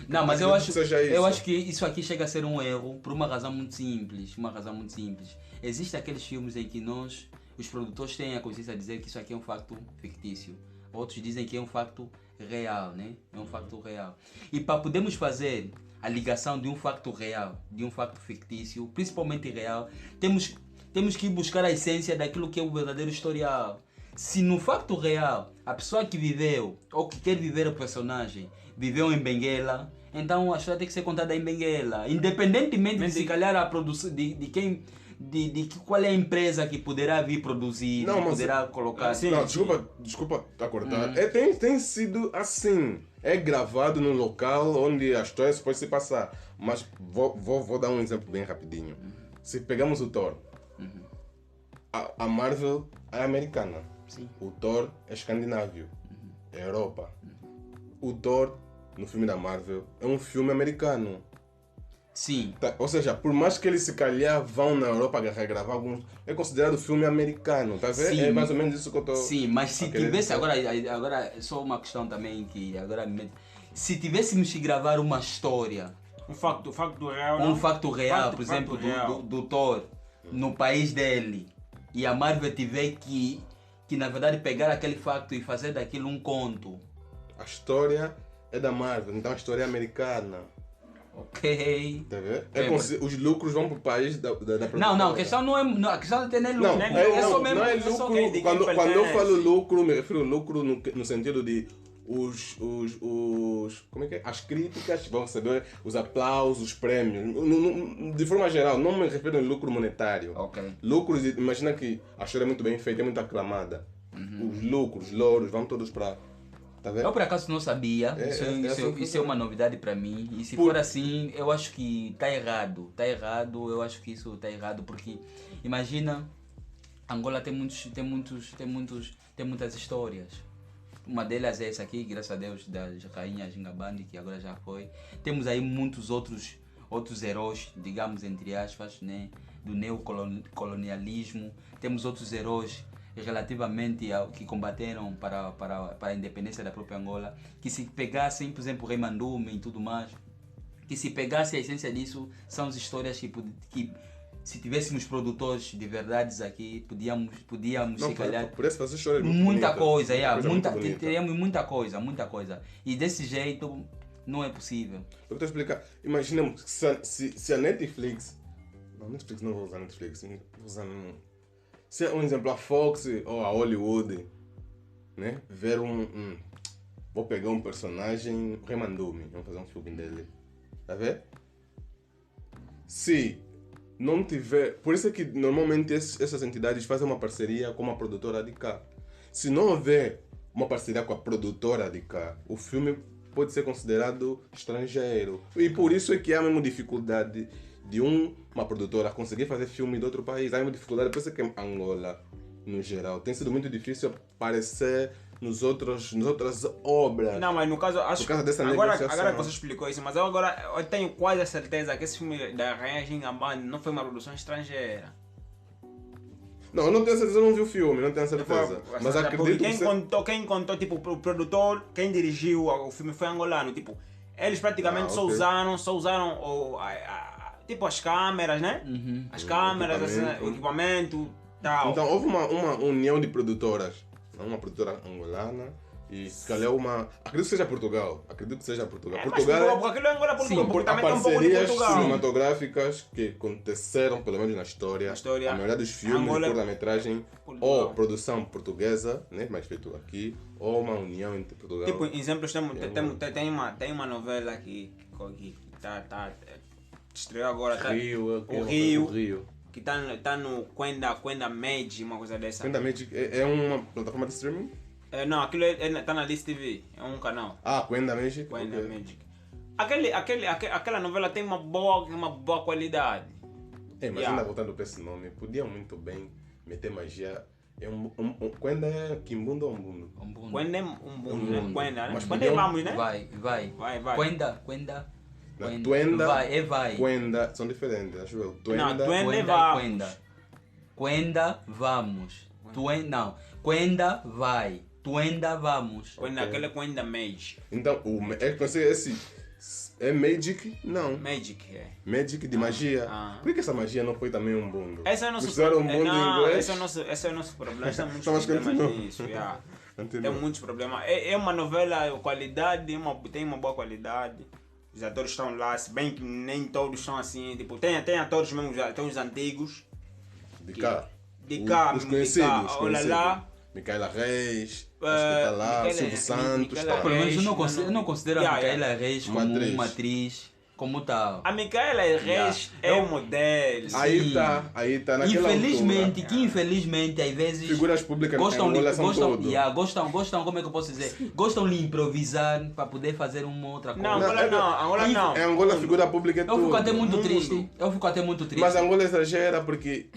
Speaker 3: Não, mas eu acho
Speaker 2: isso.
Speaker 3: que isso aqui chega a ser um erro por uma razão muito simples. Existem aqueles filmes em que os produtores têm a consciência de dizer que isso aqui é um facto fictício. Outros dizem que é um facto real, né? É um facto real. E para podermos fazer a ligação de um facto real, de um facto fictício, principalmente real, temos que ir buscar a essência daquilo que é o verdadeiro historial. Se no facto real, a pessoa que viveu, ou que quer viver o personagem, viveu em Benguela, então a história tem que ser contada em Benguela. Independentemente de se calhar a produção, de qual é a empresa que poderá vir produzir, poderá colocar...
Speaker 2: Não, desculpa cortar. Tem sido assim. É gravado no local onde a história pode se passar. Mas vou dar um exemplo bem rapidinho. Se pegamos o Thor, a Marvel é americana.
Speaker 3: Sim.
Speaker 2: O Thor é escandinávio, é Europa. O Thor, no filme da Marvel, é um filme americano.
Speaker 3: Sim.
Speaker 2: Tá, ou seja, por mais que eles se calhar vão na Europa regravar alguns, é considerado filme americano, tá vendo? É mais ou menos isso que eu estou...
Speaker 3: Sim, mas se tivesse, agora é só uma questão também que agora se tivéssemos que gravar uma história,
Speaker 1: um facto real,
Speaker 3: um facto real, por exemplo, do Thor, no país dele, e a Marvel tiver que na verdade pegar aquele facto e fazer daquilo um conto.
Speaker 2: A história é da Marvel, então a história é americana.
Speaker 3: Ok.
Speaker 2: Tá vendo? Os lucros vão para o país da produtora.
Speaker 3: Não, a questão não é. A questão não tem nem lucro.
Speaker 2: Não é lucro. Quando eu falo lucro, me refiro ao lucro no sentido de como é que é? As críticas vão receber os aplausos, os prêmios. De forma geral, não me refiro ao lucro monetário.
Speaker 3: Ok.
Speaker 2: Lucros, imagina que a história é muito bem feita, é muito aclamada. Os lucros, louros, vão todos para... Tá vendo?
Speaker 3: Eu por acaso não sabia, isso é uma novidade para mim, e se for assim, eu acho que está errado, eu acho que isso está errado, porque imagina, Angola tem muitas histórias, uma delas é essa aqui, graças a Deus, das rainhas Ngabandi, que agora já foi, temos aí muitos outros heróis, digamos entre aspas, né, do neocolonialismo, temos outros heróis relativamente ao que combateram para a independência da própria Angola, que se pegassem, por exemplo, Rei Mandume e tudo mais, que se pegasse a essência disso, são as histórias que se tivéssemos produtores de verdades aqui, podíamos se calhar...
Speaker 2: Por isso fazer história
Speaker 3: muita
Speaker 2: bonita,
Speaker 3: coisa, teríamos muita coisa. E desse jeito não é possível.
Speaker 2: Eu vou te explicar. Imaginemos se a Netflix... Não, Netflix não vou usar Netflix, vou usar... Se é um exemplo, a Fox ou a Hollywood, né? Ver vou pegar um personagem, Rei Mandume, vamos fazer um filme dele. Tá vendo? Se não tiver... Por isso é que normalmente essas entidades fazem uma parceria com uma produtora de cá. Se não houver uma parceria com a produtora de cá, o filme pode ser considerado estrangeiro. E por isso é que há mesmo dificuldade de uma produtora conseguir fazer filme de outro país. Há uma dificuldade, por isso que Angola, no geral, tem sido muito difícil aparecer nas outras obras.
Speaker 1: Não, mas no caso, acho
Speaker 2: por causa dessa
Speaker 1: agora
Speaker 2: negociação.
Speaker 1: que você explicou isso, mas eu tenho quase a certeza que esse filme da Rainha Ginga Band não foi uma produção estrangeira.
Speaker 2: Não, eu não tenho certeza, eu não vi o filme, não tenho certeza. Mas acredito que
Speaker 1: quem contou, tipo, o produtor, quem dirigiu o filme foi angolano, tipo, eles praticamente só usaram tipo as câmeras, né? As câmeras, o equipamento, tal.
Speaker 2: Então houve uma união de produtoras, uma produtora angolana e se calhar acredito que seja Portugal.
Speaker 1: Portugal aquilo é Angola, porque também tem um pouco de
Speaker 2: parcerias
Speaker 1: Portugal.
Speaker 2: cinematográficas que aconteceram, pelo menos na história. A maioria dos filmes, curta-metragem, ou produção portuguesa, né, mais feito aqui, ou uma união entre Portugal.
Speaker 1: Tipo, exemplos, tem uma novela que estreou agora, o Rio, que tá no Quenda Magic, uma coisa dessa.
Speaker 2: Quenda Magic é uma plataforma de streaming?
Speaker 1: Não, aquilo tá na List TV, é um canal.
Speaker 2: Quenda Magic?
Speaker 1: Quenda Magic. Aquela novela tem uma boa qualidade.
Speaker 2: Mas ainda voltando para esse nome, podia muito bem meter magia. Quenda é Kimbundo ou Umbundo?
Speaker 1: Quenda é Umbundo, né? Quenda, né?
Speaker 2: Mas
Speaker 1: Quando vamos, né?
Speaker 3: Vai. Quenda.
Speaker 2: Tuenda,
Speaker 3: vai.
Speaker 2: Quenda são diferentes, acho eu. Tuenda,
Speaker 3: Quenda, vamos. Quenda, vai. Tuenda, vamos.
Speaker 1: Quenda, aquele é Quenda Magic.
Speaker 2: Então, é que pensei esse... É Magic? Não.
Speaker 1: Magic, é.
Speaker 2: Magic de magia. Por que essa magia não foi também um mundo?
Speaker 1: Esse é o nosso
Speaker 2: problema.
Speaker 1: Esse é o nosso problema. Tem muitos problemas nisso. Tem muitos problemas. É uma novela, qualidade, tem uma boa qualidade. Os atores estão lá, se bem que nem todos são assim. Tipo, tem atores mesmo, tem os antigos.
Speaker 2: De cá.
Speaker 1: Os
Speaker 2: conhecidos.
Speaker 1: Olha lá.
Speaker 2: Micaela Reis, acho que está lá, Silvio Santos.
Speaker 3: Pelo menos eu não considero a Micaela Reis como uma atriz como tal.
Speaker 1: A Micaela Reis é um modelo.
Speaker 2: Aí tá naquela
Speaker 3: infelizmente, às vezes...
Speaker 2: Figuras públicas gostam,
Speaker 3: como é que eu posso dizer? Gostam de improvisar para poder fazer uma outra coisa.
Speaker 1: Angola não.
Speaker 2: É Angola, figura pública é tudo.
Speaker 3: Eu fico até muito triste.
Speaker 2: Mas Angola exagera porque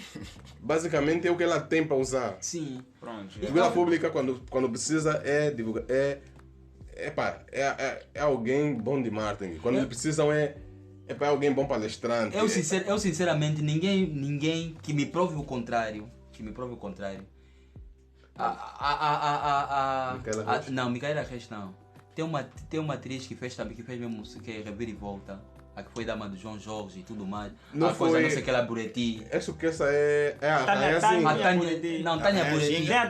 Speaker 2: basicamente é o que ela tem para usar.
Speaker 3: Sim.
Speaker 1: Pronto.
Speaker 2: Figura pública quando precisa é divulgar. É alguém bom de marketing. Quando eles precisam é para alguém bom palestrante.
Speaker 3: Eu sinceramente, ninguém que me prove o contrário. Micaela Reis não. Tem uma atriz que fez mesmo que é Reviravolta. A que foi dama do João Jorge e tudo mais. Não sei aquela Bureti.
Speaker 2: Acho que essa é a Rainhazinha.
Speaker 3: Não, Tânia Bureti.
Speaker 1: Rainhazinha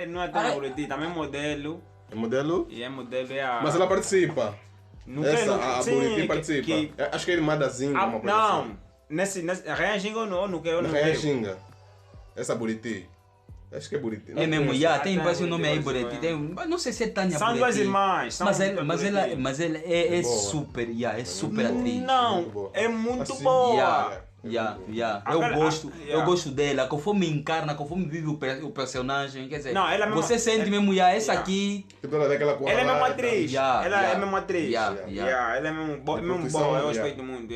Speaker 1: não é Tânia Bureti, também é modelo.
Speaker 2: É modelo?
Speaker 1: E é modelo, é a...
Speaker 2: Mas ela participa. A Bureti participa. Acho que é irmã da Zinga.
Speaker 1: Não, a Rainhazinha ou não quer?
Speaker 2: Rainhazinha. Essa Bureti. Acho que é Bureti.
Speaker 3: É mesmo, tem parece o nome aí Bureti. Não sei se é Tânia Bureti.
Speaker 1: São duas irmãs.
Speaker 3: Mas ela é super, é super atriz.
Speaker 1: Não, é muito boa.
Speaker 3: Eu gosto dela, conforme encarna, conforme vive o personagem, quer dizer,
Speaker 1: não, ela
Speaker 3: você sente mesmo, essa aqui...
Speaker 1: Ela é mesmo atriz, ela é mesmo atriz, ela é mesmo boa, eu respeito muito,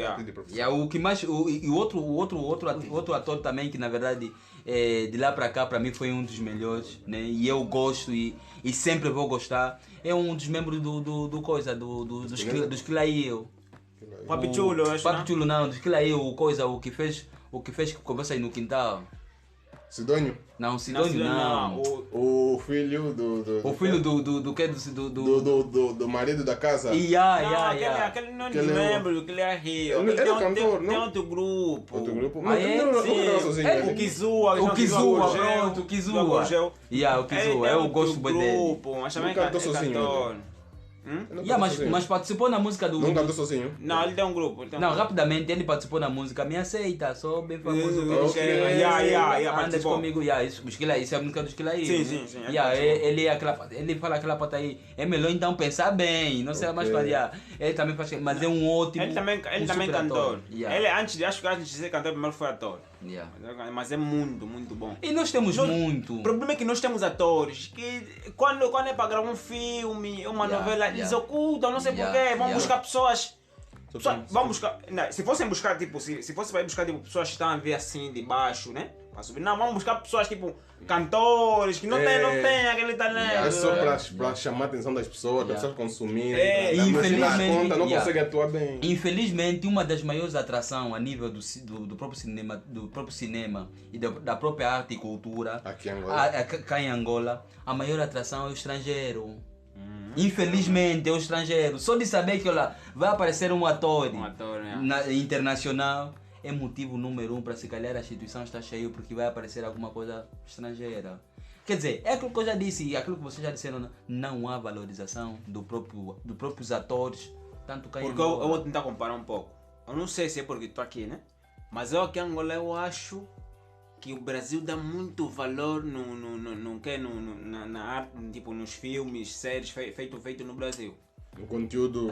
Speaker 3: o que mais, e outro ator também que na verdade, de lá para cá, para mim foi um dos melhores, né? E eu gosto e sempre vou gostar, é um dos membros dos Quilaio.
Speaker 1: Papi Chulo,
Speaker 3: não, dos Quilaio, o que fez conversa aí no quintal.
Speaker 2: Sidônio?
Speaker 3: Não, Sidônio não.
Speaker 2: O filho do...
Speaker 3: O filho do que?
Speaker 2: Do marido da casa?
Speaker 1: Aquele não me lembro, aquele é Rio.
Speaker 2: Ele é cantor, não?
Speaker 1: Tem outro grupo.
Speaker 2: Outro grupo?
Speaker 1: Mas o Kizua.
Speaker 3: O Kizua, pronto, o Kizua. O Kizua, eu gosto bem dele.
Speaker 1: Mas também é cantor.
Speaker 3: Mas participou na música do...
Speaker 2: Não cantou sozinho?
Speaker 1: Não, ele tem um grupo.
Speaker 3: Não, rapidamente ele participou na música Me Aceita, sou bem famoso. Andas comigo, isso é a música dos Quilaí.
Speaker 1: Sim.
Speaker 3: Ele fala aquela parte aí, é melhor então pensar bem, não sei mais para ele também faz, mas é um ótimo...
Speaker 1: Ele também cantor. Antes de ser cantor, primeiro foi ator. Mas é muito bom.
Speaker 3: E nós temos muito.
Speaker 1: O problema é que nós temos atores que quando é para gravar um filme, uma novela, eles ocultam, não sei porquê, vão buscar pessoas. Vamos buscar. Não, se fossem buscar, tipo, se fosse para buscar tipo, pessoas que estão a ver assim de baixo, né? Pra subir. Não, vamos buscar pessoas tipo cantores que não tem aquele talento.
Speaker 2: É só para chamar a atenção das pessoas, das pessoas consumirem.
Speaker 3: Infelizmente,
Speaker 2: não consegue atuar bem.
Speaker 3: Infelizmente, uma das maiores atrações a nível do próprio cinema e da própria arte e cultura
Speaker 2: aqui em Angola,
Speaker 3: cá em Angola, a maior atração é o estrangeiro. Infelizmente é o estrangeiro. Só de saber que vai aparecer um ator internacional é motivo número 1 para se calhar a instituição está cheia porque vai aparecer alguma coisa estrangeira. Quer dizer, é aquilo que eu já disse e aquilo que vocês já disseram, não há valorização dos próprios atores, tanto cá em
Speaker 1: Porque
Speaker 3: Angola.
Speaker 1: eu vou tentar comparar um pouco. Eu não sei se é porque estou aqui, né? Mas eu aqui em Angola eu acho que o Brasil dá muito valor na arte, tipo nos filmes, séries feito no Brasil.
Speaker 2: O conteúdo.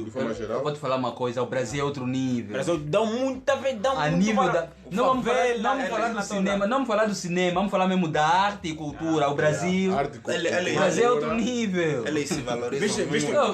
Speaker 1: De
Speaker 2: forma geral.
Speaker 3: Eu vou te falar uma coisa, o Brasil é outro nível.
Speaker 1: O Brasil dá muita vez,
Speaker 3: a nível da... Não vamos falar do cinema, não vamos falar do cinema, vamos falar mesmo da arte e cultura. O Brasil,
Speaker 2: Arte e cultura.
Speaker 3: o Brasil é outro nível.
Speaker 4: Eles se valorizam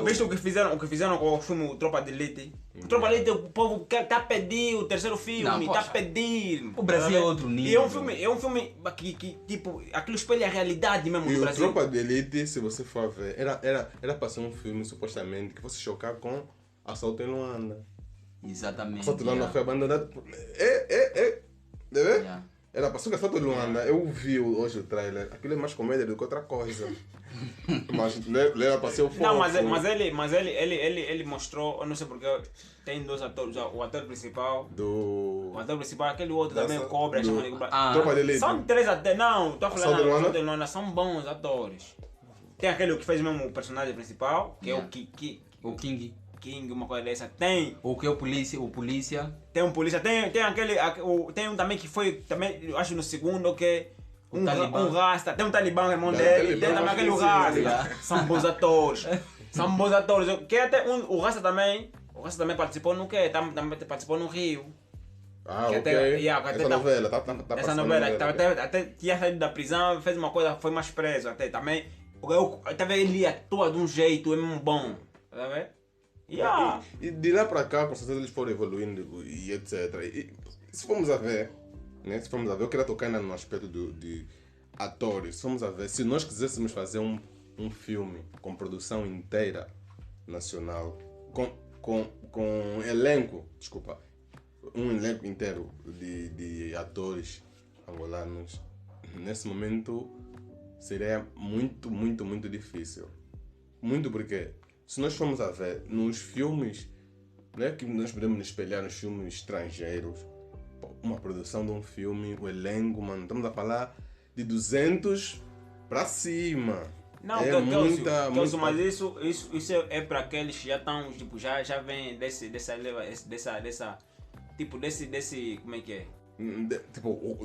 Speaker 1: Visto o que fizeram com o filme Tropa de Elite? O Tropa de Elite, o povo está a pedir o terceiro filme, está a pedir.
Speaker 3: O Brasil é outro nível.
Speaker 1: E é um filme que tipo, aquilo espelha a realidade mesmo do Brasil.
Speaker 2: E o Tropa de Elite, se você for ver, era para ser um filme supostamente que fosse chocar com Assalto em Luanda.
Speaker 3: Exatamente.
Speaker 2: Assalto em Luanda foi abandonado. Era para ser Assalto em Luanda. Eu vi hoje o trailer. Aquilo é mais comédia do que outra coisa. Mas era para ser o foco.
Speaker 1: Não, mas ele mostrou, eu não sei porque tem dois atores, o ator principal. O ator principal, aquele outro também, o Cobra, chama de
Speaker 2: Tropa de Elite.
Speaker 1: São 3 atores. Não, estou a falar
Speaker 2: Assalto
Speaker 1: de Luanda, são bons atores. Tem aquele que fez mesmo o personagem principal, que é o King, uma coisa dessa. Tem
Speaker 3: o que é o polícia.
Speaker 1: Tem um polícia, tem um também que foi, também, eu acho no segundo, que é um rasta, tem um talibã, irmão dele, tem também aquele rasta. São bons atores. São bons atores. Que até o rasta também participou no quê? Também participou no Rio.
Speaker 2: Ok. Essa novela,
Speaker 1: essa novela, até tinha saído da prisão, fez uma coisa, foi mais preso até também. Ele atua de um jeito, é mesmo bom. Tá vendo?
Speaker 2: E de lá para cá, com certeza eles foram evoluindo e etc. E se formos a ver, né? Eu queria tocar ainda no aspecto de atores. Se formos a ver, se nós quiséssemos fazer um filme com produção inteira nacional, com elenco, um elenco inteiro de atores angolanos, nesse momento seria muito, muito, muito difícil. Muito porque, se nós formos a ver nos filmes, não é que nós podemos nos espelhar nos filmes estrangeiros, uma produção de um filme, o elenco, mano, estamos a falar de 200 para cima.
Speaker 1: Não, mas isso é para aqueles que já estão, tipo, já vem desse, como é que é?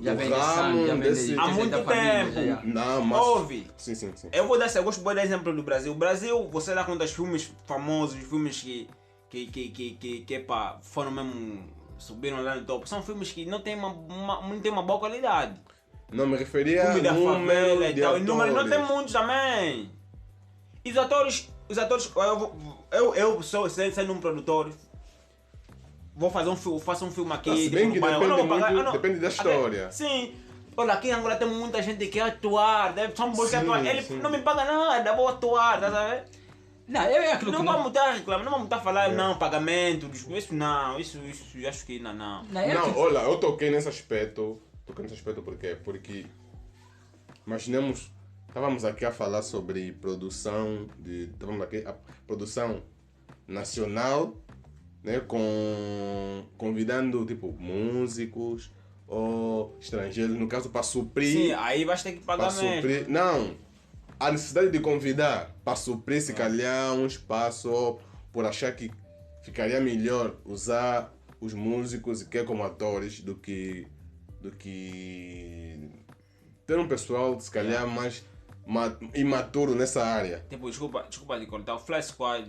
Speaker 3: Já vem desse
Speaker 1: há muito tempo.
Speaker 2: Não, mas...
Speaker 1: Ouve.
Speaker 2: Sim.
Speaker 1: Eu gosto de dar exemplo do Brasil. O Brasil, você dá conta dos filmes famosos, filmes que foram mesmo, subiram lá no topo. São filmes que não tem uma boa qualidade.
Speaker 2: Não, me referia
Speaker 1: filme
Speaker 2: a número de atores.
Speaker 1: Número não tem muitos também. E os atores, eu sou sendo um produtor, faço um filme aqui.
Speaker 2: Se bem que depende da história.
Speaker 1: Sim. Olha, aqui em Angola tem muita gente que quer atuar, são bons que atuar. Ele não me paga nada, vou atuar, tá sabendo?
Speaker 3: Não, é aquilo que
Speaker 1: vamos estar reclamando, não vamos estar falando, não, pagamento, isso não, isso eu acho que não.
Speaker 2: Não, olha, eu toquei nesse aspecto porque imaginemos, estávamos aqui a falar sobre produção, a produção nacional, né, convidando tipo músicos ou estrangeiros, no caso para suprir.
Speaker 1: Sim, aí vais ter que pagar mesmo.
Speaker 2: Não, a necessidade de convidar para suprir se calhar um espaço, ou por achar que ficaria melhor usar os músicos e que como atores do que ter um pessoal se calhar mais imaturo nessa área.
Speaker 1: Tipo, desculpa de cortar, o Flash Squad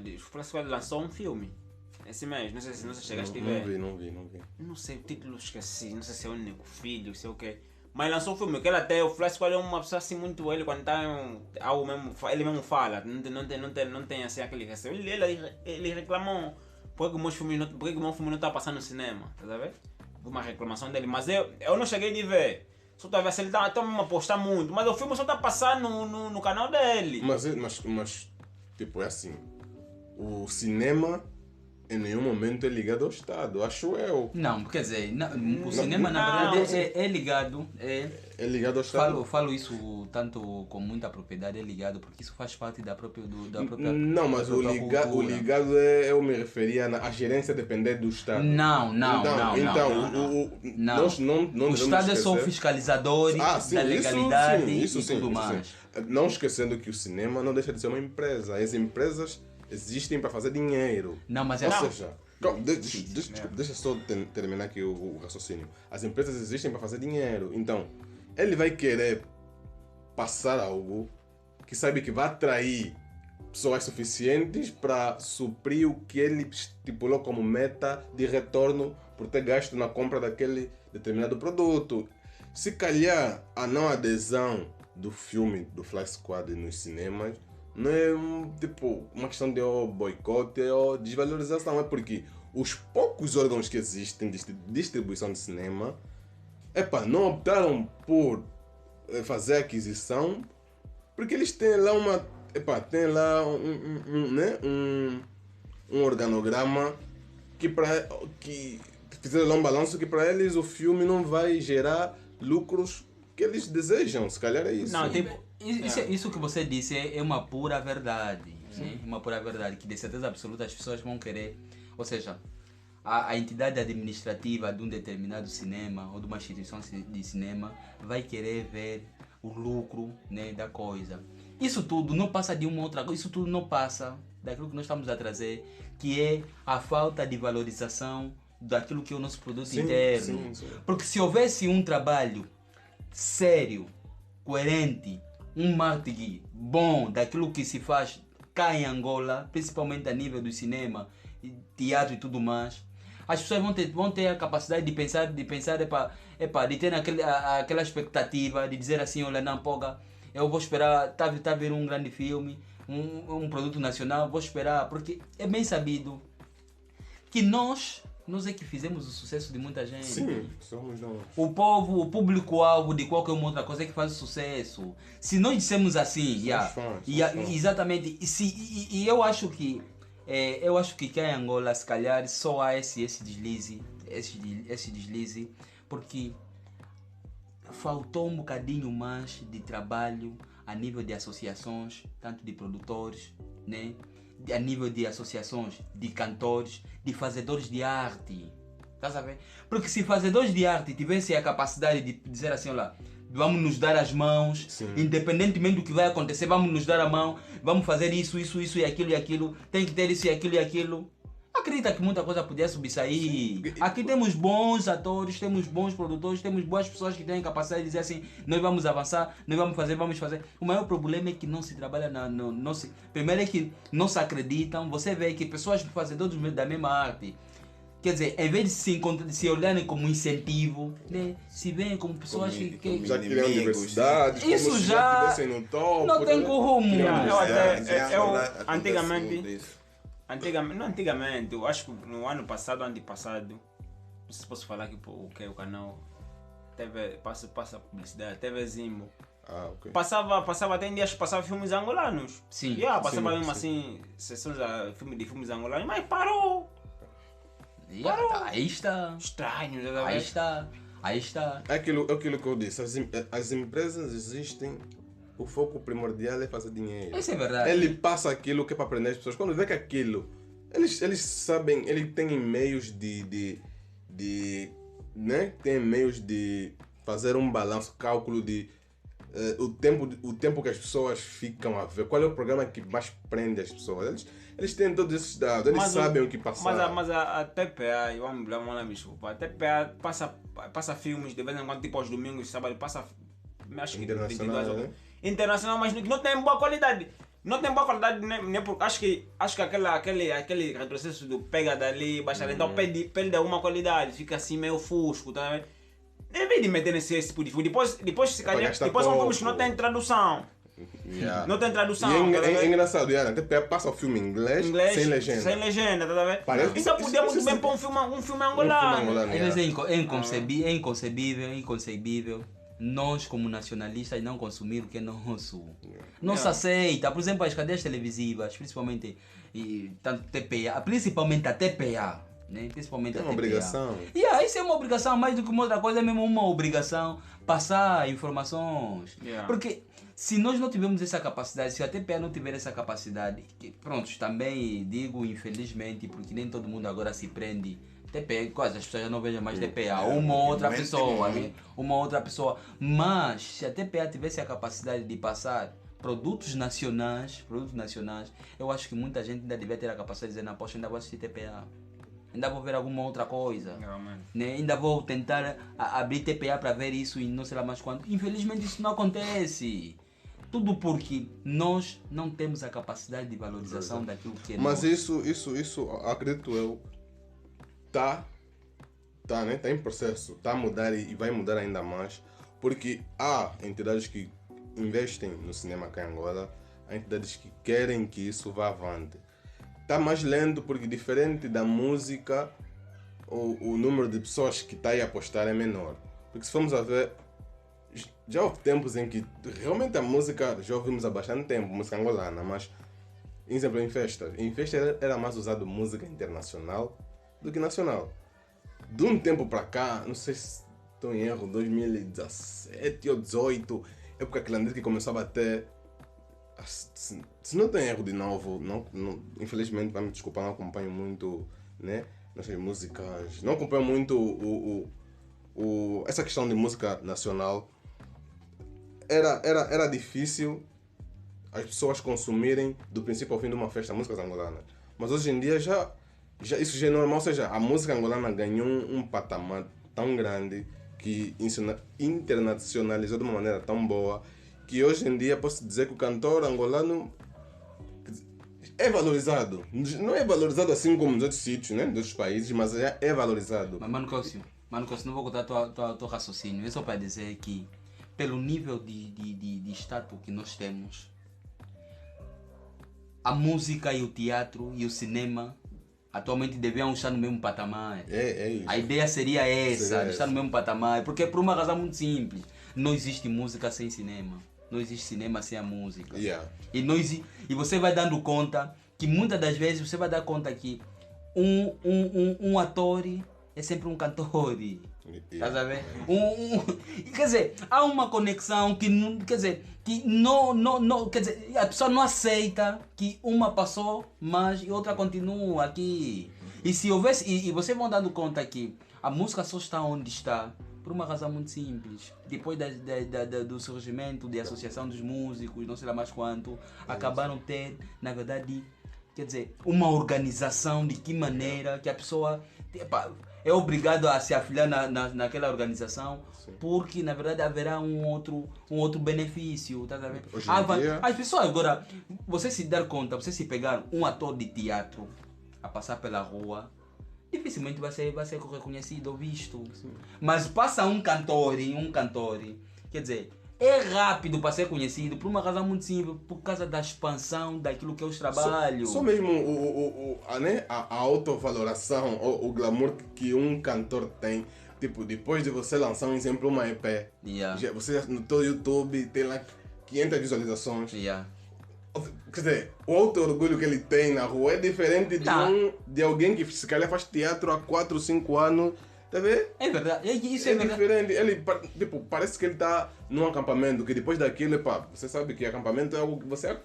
Speaker 1: lançou um filme esse mês, não sei se chegaste a ver.
Speaker 2: Não vi.
Speaker 1: Não sei, o título esqueci, não sei se é o único filho, sei o quê. Mas lançou um filme, que ele até, o Flash Squad é uma pessoa assim muito, ele quando está algo mesmo, ele mesmo fala, não tem assim aquele receio. Ele reclamou, por que o meu filme não está passando no cinema, tá vendo? Uma reclamação dele, mas eu não cheguei de ver. Só tá vendo se ele tá mesmo a postar muito. Mas o filme só tá passando no canal dele.
Speaker 2: Mas, tipo, é assim. O cinema em nenhum momento é ligado ao Estado, acho eu.
Speaker 3: Não, quer dizer, o cinema na verdade é ligado. É ligado
Speaker 2: ao Estado.
Speaker 3: Falo isso tanto com muita propriedade, é ligado, porque isso faz parte da própria
Speaker 2: Não, mas o ligado eu me referia à gerência depender do Estado.
Speaker 3: Não. O Estado é só o fiscalizador da legalidade e tudo mais.
Speaker 2: Não esquecendo que o cinema não deixa de ser uma empresa. As empresas existem para fazer dinheiro.
Speaker 3: Não, mas
Speaker 2: Ou seja, deixa só terminar aqui o raciocínio. As empresas existem para fazer dinheiro. Então, ele vai querer passar algo que sabe que vai atrair pessoas suficientes para suprir o que ele estipulou como meta de retorno por ter gasto na compra daquele determinado produto. Se calhar a não adesão do filme do Fly Squad nos cinemas não é uma questão de boicote ou desvalorização, é porque os poucos órgãos que existem de distribuição de cinema não optaram por fazer aquisição porque eles têm lá um organograma que fizeram lá um balanço que para eles o filme não vai gerar lucros que eles desejam, se calhar é isso.
Speaker 3: Não, isso que você disse é uma pura verdade. Sim? Uma pura verdade, que de certeza absoluta as pessoas vão querer, ou seja, a entidade administrativa de um determinado cinema ou de uma instituição de cinema vai querer ver o lucro, né, da coisa. Isso tudo não passa de uma outra coisa, isso tudo não passa daquilo que nós estamos a trazer, que é a falta de valorização daquilo que é o nosso produto interno. Sim. Porque se houvesse um trabalho sério, coerente, um marketing bom daquilo que se faz cá em Angola, principalmente a nível do cinema, teatro e tudo mais, as pessoas vão ter a capacidade de pensar de ter aquela expectativa de dizer assim, olha, não, poga, eu vou esperar, tá vir um grande filme, um produto nacional, vou esperar, porque é bem sabido que nós é que fizemos o sucesso de muita gente.
Speaker 2: Sim, somos nós.
Speaker 3: O povo, o público-alvo de qualquer outra coisa é que faz o sucesso. Se nós dissemos assim, exatamente, e eu acho que cá em Angola, se calhar, só há esse deslize, porque faltou um bocadinho mais de trabalho a nível de associações, tanto de produtores, né? A nível de associações, de cantores, de fazedores de arte. Estás a ver? Porque se fazedores de arte tivessem a capacidade de dizer assim, olha, vamos nos dar as mãos, sim, independentemente do que vai acontecer, vamos nos dar a mão, vamos fazer isso e aquilo, tem que ter isso e aquilo. Acredita que muita coisa podia subsair. Aqui temos bons atores, temos bons produtores, temos boas pessoas que têm capacidade de dizer assim, nós vamos avançar, nós vamos fazer. O maior problema é que não se trabalha primeiro é que não se acreditam. Você vê que pessoas fazedores da mesma arte, quer dizer, em vez de se olharem como incentivo, né, se veem como pessoas que
Speaker 2: já criam universidades,
Speaker 3: isso
Speaker 2: como
Speaker 3: já
Speaker 2: estivessem no topo,
Speaker 3: não tem como.
Speaker 1: Antigamente, eu acho que no ano passado, antepassado, não sei se posso falar que o canal passa publicidade, TV Zimbo.
Speaker 2: Okay.
Speaker 1: Passava até em dias que passava filmes angolanos.
Speaker 3: Sim.
Speaker 1: Passava mesmo assim, sessões de filmes angolanos, mas parou.
Speaker 3: Aí está.
Speaker 1: Estranho,
Speaker 3: Aí está.
Speaker 2: É aquilo que eu disse, as empresas existem. O foco primordial é fazer dinheiro.
Speaker 3: Isso é verdade.
Speaker 2: Ele passa aquilo que é para aprender as pessoas. Quando vê que aquilo, eles sabem, ele tem meios né? Tem meios de fazer um balanço, cálculo de o tempo que as pessoas ficam a ver. Qual é o programa que mais prende as pessoas? Eles têm todos esses dados, eles sabem o que passar.
Speaker 1: Mas a TPA, eu amo me desculpa, a TPA passa filmes de vez em quando, tipo aos domingos, sábado, passa, acho que
Speaker 2: internacional, né?
Speaker 1: Internacional, mas não tem boa qualidade. Não tem boa qualidade, nem porque acho que aquele retrocesso do pega dali, baixa então perde alguma qualidade, fica assim meio fusco, tá vendo? Em vez de meter nesse tipo de filme, depois são filmes que não tem tradução.
Speaker 2: Yeah.
Speaker 1: Não tem tradução.
Speaker 2: E é engraçado, até passa o filme em inglês sem legenda.
Speaker 1: Sem legenda, tá vendo? Então podia muito bem pôr um filme angolano.
Speaker 3: Às vezes é inconcebível nós como nacionalistas não consumir o que é nosso. Não se aceita. Por exemplo, as cadeias televisivas, principalmente tanto TPA, principalmente a TPA. Né? Principalmente
Speaker 2: é uma obrigação.
Speaker 3: Isso é uma obrigação, mais do que uma outra coisa, é mesmo uma obrigação passar informações. Porque se nós não tivermos essa capacidade, se a TPA não tiver essa capacidade, pronto, também digo infelizmente, porque nem todo mundo agora se prende. TPA, quase as pessoas já não vejam mais TPA, uma outra pessoa. Mas se a TPA tivesse a capacidade de passar produtos nacionais, eu acho que muita gente ainda devia ter a capacidade de dizer, não, poxa, ainda vou assistir TPA. Ainda vou ver alguma outra coisa. Né? Ainda vou tentar abrir TPA para ver isso e não sei lá mais quanto. Infelizmente isso não acontece. Tudo porque nós não temos a capacidade de valorização daquilo que é
Speaker 2: Mas
Speaker 3: nosso.
Speaker 2: isso, acredito eu, tá em processo, tá a mudar e vai mudar ainda mais. Porque há entidades que investem no cinema cá em Angola, há entidades que querem que isso vá avante. Está mais lento porque diferente da música, o número de pessoas que está aí a apostar é menor. Porque se formos a ver, já houve tempos em que realmente a música, já ouvimos há bastante tempo, música angolana, mas, exemplo, em festas era mais usado música internacional do que nacional. De um tempo para cá, não sei se estou em erro, 2017 ou 2018, época que começou a bater. Se não tem erro de novo, não, infelizmente, vai me desculpar, não acompanho muito, né, nossas músicas, não acompanho muito essa questão de música nacional. Era difícil as pessoas consumirem do princípio ao fim de uma festa músicas angolanas, mas hoje em dia já isso já é normal, ou seja, a música angolana ganhou um patamar tão grande que internacionalizou de uma maneira tão boa que hoje em dia posso dizer que o cantor angolano é valorizado. Não é valorizado assim como nos outros sítios, né, dos outros países, mas é valorizado.
Speaker 3: Mas Mano Cócio, não vou contar teu raciocínio. É só para dizer que pelo nível de status que nós temos, a música e o teatro e o cinema atualmente deviam estar no mesmo patamar.
Speaker 2: É isso.
Speaker 3: A ideia seria essa, de estar no mesmo patamar, porque é por uma razão muito simples. Não existe música sem cinema. Não existe cinema sem a música. E você vai dando conta que muitas das vezes você vai dar conta que um ator é sempre um cantor. Estás a ver? Quer dizer, há uma conexão que não, quer dizer, a pessoa não aceita que uma passou, mas e outra continua aqui. E se houvesse, e vocês vão dando conta que a música só está onde está por uma razão muito simples. Depois do surgimento da Associação dos Músicos, não sei lá mais quanto, acabaram ter, na verdade, quer dizer, uma organização de que maneira que a pessoa é obrigado a se afiliar naquela organização. Sim. Porque na verdade haverá um outro benefício, tá vendo? As pessoas agora, você se dar conta, você se pegar um ator de teatro a passar pela rua, dificilmente vai ser reconhecido ou visto. Sim. Mas passa um cantor, quer dizer, é rápido para ser conhecido por uma razão muito simples, por causa da expansão daquilo que é os trabalhos.
Speaker 2: Só mesmo a autovaloração, o glamour que um cantor tem. Tipo, depois de você lançar, um exemplo, uma EP, você no teu YouTube tem lá 500 visualizações. Quer dizer, o auto-orgulho que ele tem na rua é diferente de alguém que se calhar faz teatro há 4 ou 5 anos. Tá vendo?
Speaker 3: É verdade, isso
Speaker 2: é diferente. Ele, tipo, parece que ele está num acampamento, que depois daquilo, você sabe que acampamento é algo que você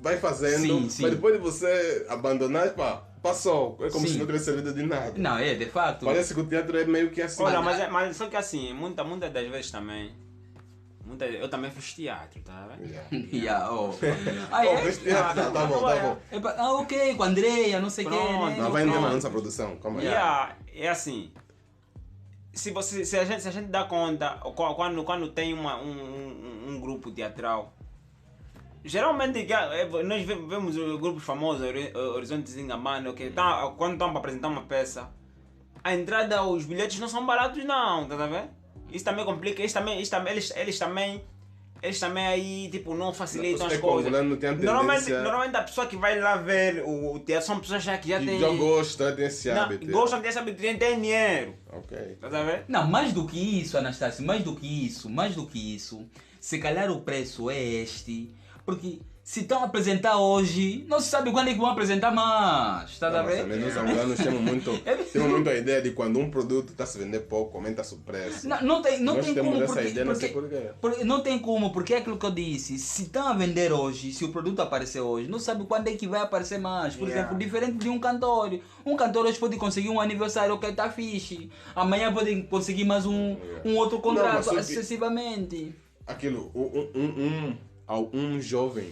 Speaker 2: vai fazendo, sim. Mas depois de você abandonar, passou. É como se não tivesse servido de nada.
Speaker 3: Não, de facto.
Speaker 2: Parece que o teatro é meio que assim.
Speaker 1: Olha, mas só que assim, muitas das vezes também, eu também fiz teatro, tá vendo?
Speaker 2: Fiz teatro, tá bom.
Speaker 3: Ok, com a Andrea, não sei o que.
Speaker 2: Não vai entrar na nossa produção, calma aí.
Speaker 1: É assim, se a gente dá conta, quando tem um grupo teatral, geralmente nós vemos grupos famosos, Horizonte Zingamano, quando estão para apresentar uma peça, a entrada, os bilhetes não são baratos não, tá vendo? Isso também complica, eles também eles também aí, tipo, não facilitam as
Speaker 2: como
Speaker 1: coisas.
Speaker 2: não tem
Speaker 1: Normalmente a pessoa que vai lá ver o teatro são pessoas que já têm...
Speaker 2: Já gostam desse hábito.
Speaker 1: Gostam desse hábito, tem dinheiro.
Speaker 2: Ok.
Speaker 1: Estás a ver?
Speaker 3: Não, mais do que isso, Anastácio, mais do que isso, se calhar o preço é este, porque se estão a apresentar hoje, não se sabe quando é que vão apresentar mais, estás a ver?
Speaker 2: Também nós angolanos temos muito a ideia de quando um produto está a se vender pouco, aumenta-se o preço.
Speaker 3: Não tem como,
Speaker 2: essa ideia, não sei porquê.
Speaker 3: Não tem como, porque é aquilo que eu disse, se estão a vender hoje, se o produto aparecer hoje, não sabe quando é que vai aparecer mais. Por exemplo, diferente de um cantor hoje pode conseguir um aniversário que está fixe, amanhã pode conseguir mais um outro contrato, sucessivamente.
Speaker 2: Aquilo, um jovem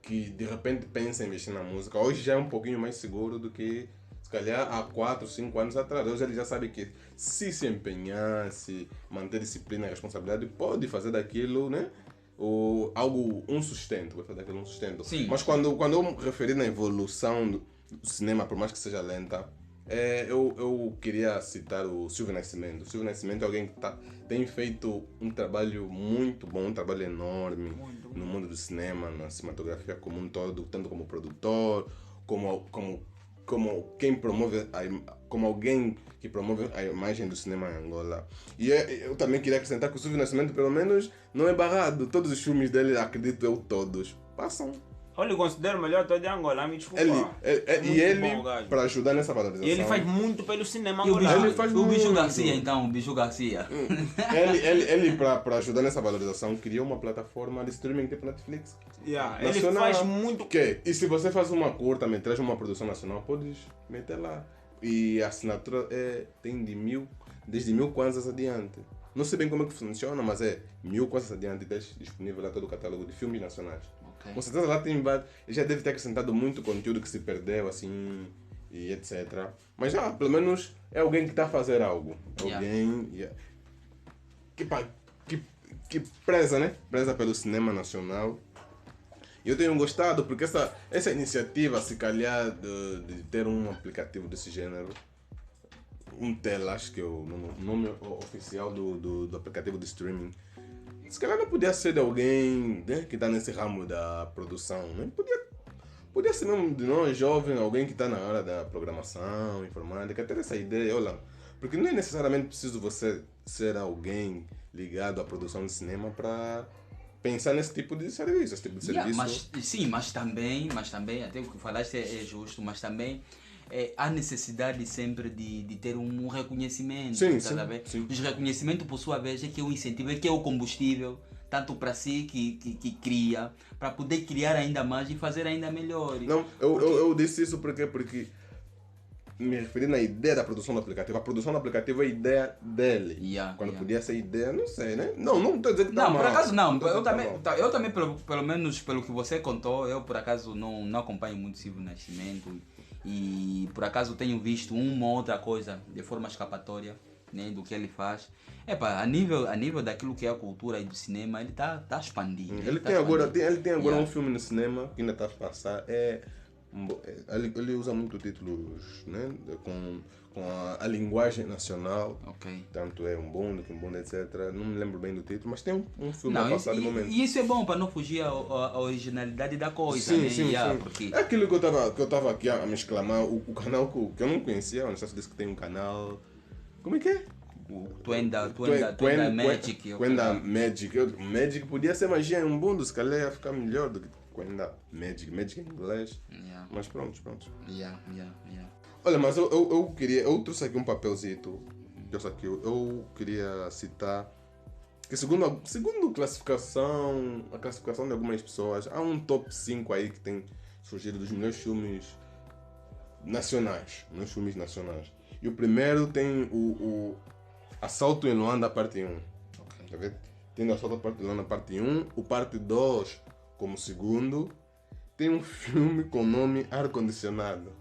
Speaker 2: que de repente pensa em mexer na música, hoje já é um pouquinho mais seguro do que se calhar há 4, 5 anos atrás. Hoje ele já sabe que se empenhar, se manter disciplina e responsabilidade, pode fazer daquilo, né? Um sustento, vai fazer daquilo um sustento.
Speaker 3: Sim.
Speaker 2: Mas quando eu me referi na evolução do cinema, por mais que seja lenta, eu queria citar o Silvio Nascimento. O Silvio Nascimento é alguém que tem feito um trabalho muito bom, um trabalho enorme no mundo do cinema, na cinematografia como um todo, tanto como produtor, como quem promove, como alguém que promove a imagem do cinema em Angola. E eu também queria acrescentar que o Silvio Nascimento, pelo menos, não é barrado. Todos os filmes dele, acredito eu, todos passam.
Speaker 1: Olha, eu considero o melhor ator de Angola, me desculpa.
Speaker 2: Ele para ajudar nessa valorização.
Speaker 1: E ele faz muito pelo cinema
Speaker 3: angolano.
Speaker 2: Ele faz
Speaker 3: o Bicho
Speaker 2: muito.
Speaker 3: Garcia, então, o Bicho Garcia.
Speaker 2: Ele para ajudar nessa valorização, criou uma plataforma de streaming tipo Netflix.
Speaker 1: Ele faz muito...
Speaker 2: E se você faz uma curta-metragem, uma produção nacional, podes meter lá. E a assinatura tem desde 1000 kwanzas adiante. Não sei bem como é que funciona, mas 1000 kwanzas adiante, tens disponível lá todo o catálogo de filmes nacionais. Com certeza lá tem vários. Já deve ter acrescentado muito conteúdo que se perdeu, assim, e etc. Mas já, pelo menos, é alguém que está a fazer algo. Alguém que preza, né? Preza pelo cinema nacional. E eu tenho gostado, porque essa iniciativa, se calhar, de ter um aplicativo desse gênero, um TEL, acho que é o nome oficial do aplicativo de streaming, se calhar não podia ser de alguém, né, que está nesse ramo da produção, né? Podia ser mesmo de nós jovens, alguém que está na área da programação, informática, ter essa ideia, olha, porque não é necessariamente preciso você ser alguém ligado à produção de cinema para pensar nesse tipo de serviço,
Speaker 3: Mas também, até o que falaste é justo, mas também há necessidade sempre de ter um reconhecimento.
Speaker 2: Sim.
Speaker 3: O reconhecimento, por sua vez, é que é o incentivo, é que é o combustível, tanto para si que cria, para poder criar ainda mais e fazer ainda melhor.
Speaker 2: Não, eu disse isso porque me referi na ideia da produção do aplicativo. A produção do aplicativo é a ideia dele. Quando podia ser ideia, não sei, né? Não estou dizendo que está mal.
Speaker 3: Por acaso não. Eu também pelo menos pelo que você contou, eu por acaso não acompanho muito Silvio Nascimento. E por acaso tenho visto uma ou outra coisa de forma escapatória, né, do que ele faz. A nível daquilo que é a cultura e do cinema, ele está expandindo.
Speaker 2: Ele tem agora um filme no cinema que ainda está a passar. Ele usa muito títulos, né, com a linguagem nacional. Tanto é um bonde, etc. Não me lembro bem do título, mas tem um filme a passar de momento.
Speaker 3: E isso é bom para não fugir à originalidade da coisa.
Speaker 2: Sim.
Speaker 3: Porque...
Speaker 2: É aquilo que eu estava aqui a me exclamar, o canal que eu não conhecia, não sei se disse que tem um canal. Como é que é?
Speaker 3: Twenda Magic.
Speaker 2: Magic podia ser magia em um mundo, se calhar ia ficar melhor do que Twenda Magic em inglês. Mas pronto. Olha, mas eu trouxe aqui um papelzito. Eu queria citar que segundo a classificação de algumas pessoas, há um top 5 aí que tem surgido dos melhores filmes nacionais. E o primeiro tem o Assalto em Luanda, parte 1. Tá vendo? Tem o Assalto em Luanda, parte 1. O parte 2, como segundo, tem um filme com o nome Ar-Condicionado.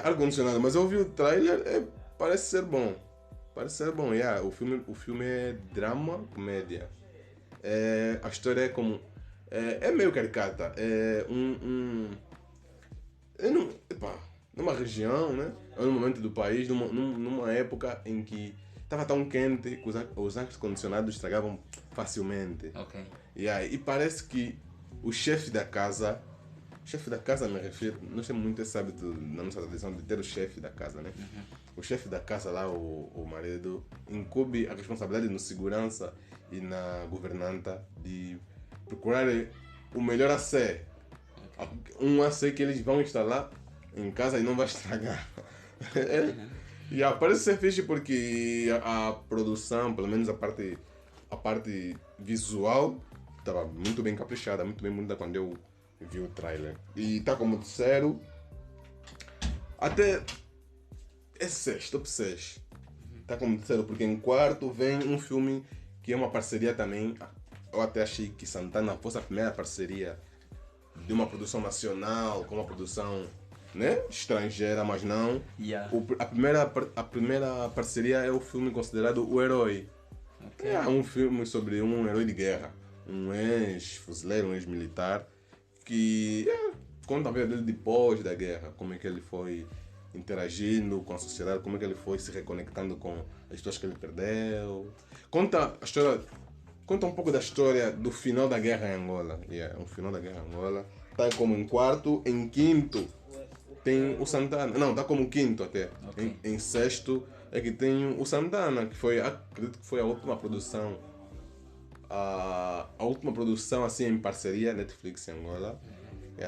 Speaker 2: Ar-condicionado, mas eu vi o trailer, parece ser bom. O filme é drama, comédia. A história é como... É meio caricata. numa região, né? Num momento do país, numa época em que estava tão quente que os ar-condicionados estragavam facilmente.
Speaker 3: Ok.
Speaker 2: E parece que o chefe da casa me refiro, nós temos muito esse hábito na nossa tradição de ter o chefe da casa, né? O chefe da casa lá, o marido, incube a responsabilidade no segurança e na governanta de procurar o melhor AC. Um AC que eles vão instalar em casa e não vai estragar. E parece ser fixe porque a produção, pelo menos a parte visual, estava muito bem caprichada, muito bem bonita quando eu vi o trailer. E está como terceiro. Até é 6, top 6. Está como terceiro, porque em quarto vem um filme que é uma parceria também. Eu até achei que Santana fosse a primeira parceria de uma produção nacional com uma produção, né, estrangeira, mas não.
Speaker 3: Yeah.
Speaker 2: A primeira parceria é o filme considerado O Herói.
Speaker 3: Okay.
Speaker 2: É um filme sobre um herói de guerra, um ex-fuzileiro, um ex-militar, que conta a vida dele depois da guerra, como é que ele foi interagindo com a sociedade, como é que ele foi se reconectando com as pessoas que ele perdeu. Conta um pouco da história do final da guerra em Angola. Um final da guerra em Angola. Está como em quarto. Em quinto tem o Santana. Não, está como quinto até. Okay. Em sexto é que tem o Santana, que acredito que foi a última produção. A última produção assim em parceria Netflix em Angola.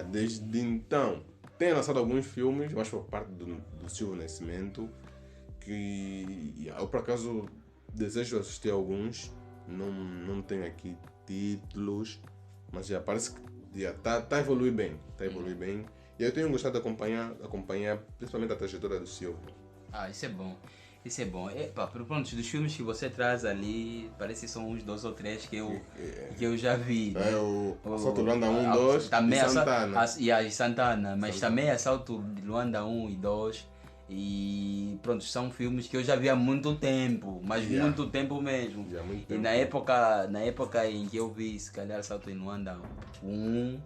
Speaker 2: Desde então tem lançado alguns filmes, eu acho por parte do Silvio Nascimento, que eu por acaso desejo assistir alguns. Não tenho aqui títulos, mas já parece que está a evoluir bem. Está a evoluir bem. E eu tenho gostado de acompanhar principalmente a trajetória do Silvio.
Speaker 3: Isso é bom. Isso é bom. Pronto, dos filmes que você traz ali, parece que são uns 2 ou 3 que eu já vi. Né?
Speaker 2: O Assalto Luanda 1 e 2 e Santana.
Speaker 3: E Santana, mas também Assalto de Luanda 1 e 2. E pronto, são filmes que eu já vi há muito tempo, mas muito tempo mesmo.
Speaker 2: Muito tempo.
Speaker 3: E na época em que eu vi, se calhar, Assalto em Luanda 1,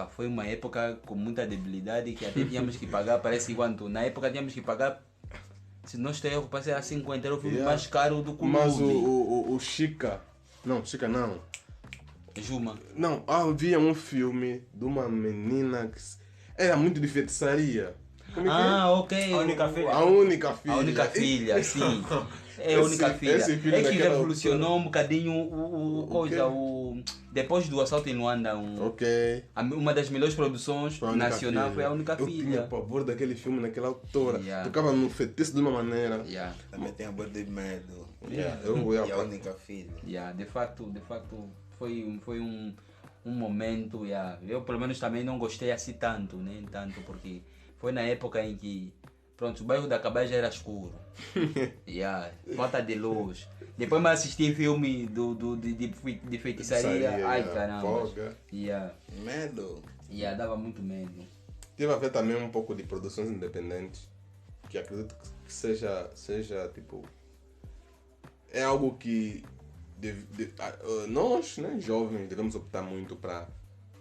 Speaker 3: foi uma época com muita debilidade que até tínhamos que pagar, parece quanto? Na época tínhamos que pagar, se não estou erro, parece a 50, era o filme mais caro do clube.
Speaker 2: Mas o Chica, não,
Speaker 3: Juma.
Speaker 2: Não, havia um filme de uma menina que era muito de feitiçaria.
Speaker 3: Ok.
Speaker 1: A única filha.
Speaker 3: A única filha, sim. É a única filha. É que revolucionou um bocadinho depois do Assalto em Luanda. Uma das melhores produções nacionais foi A Única Filha.
Speaker 2: Eu tinha pavor daquele filme naquela altura. Tocava no feitiço de uma maneira.
Speaker 4: Também tem a Boa de Medo.
Speaker 2: E
Speaker 4: A Única Filha.
Speaker 3: De facto, foi um momento. Eu pelo menos também não gostei assim tanto, né? Porque foi na época em que, pronto, o bairro da Cabé já era escuro. Falta de luz. Depois me assisti filme de feitiçaria. Ai, caramba.
Speaker 4: Medo.
Speaker 3: Dava muito medo.
Speaker 2: Tive a ver também um pouco de produções independentes, que acredito que seja tipo... É algo que nós, né, jovens, devemos optar muito para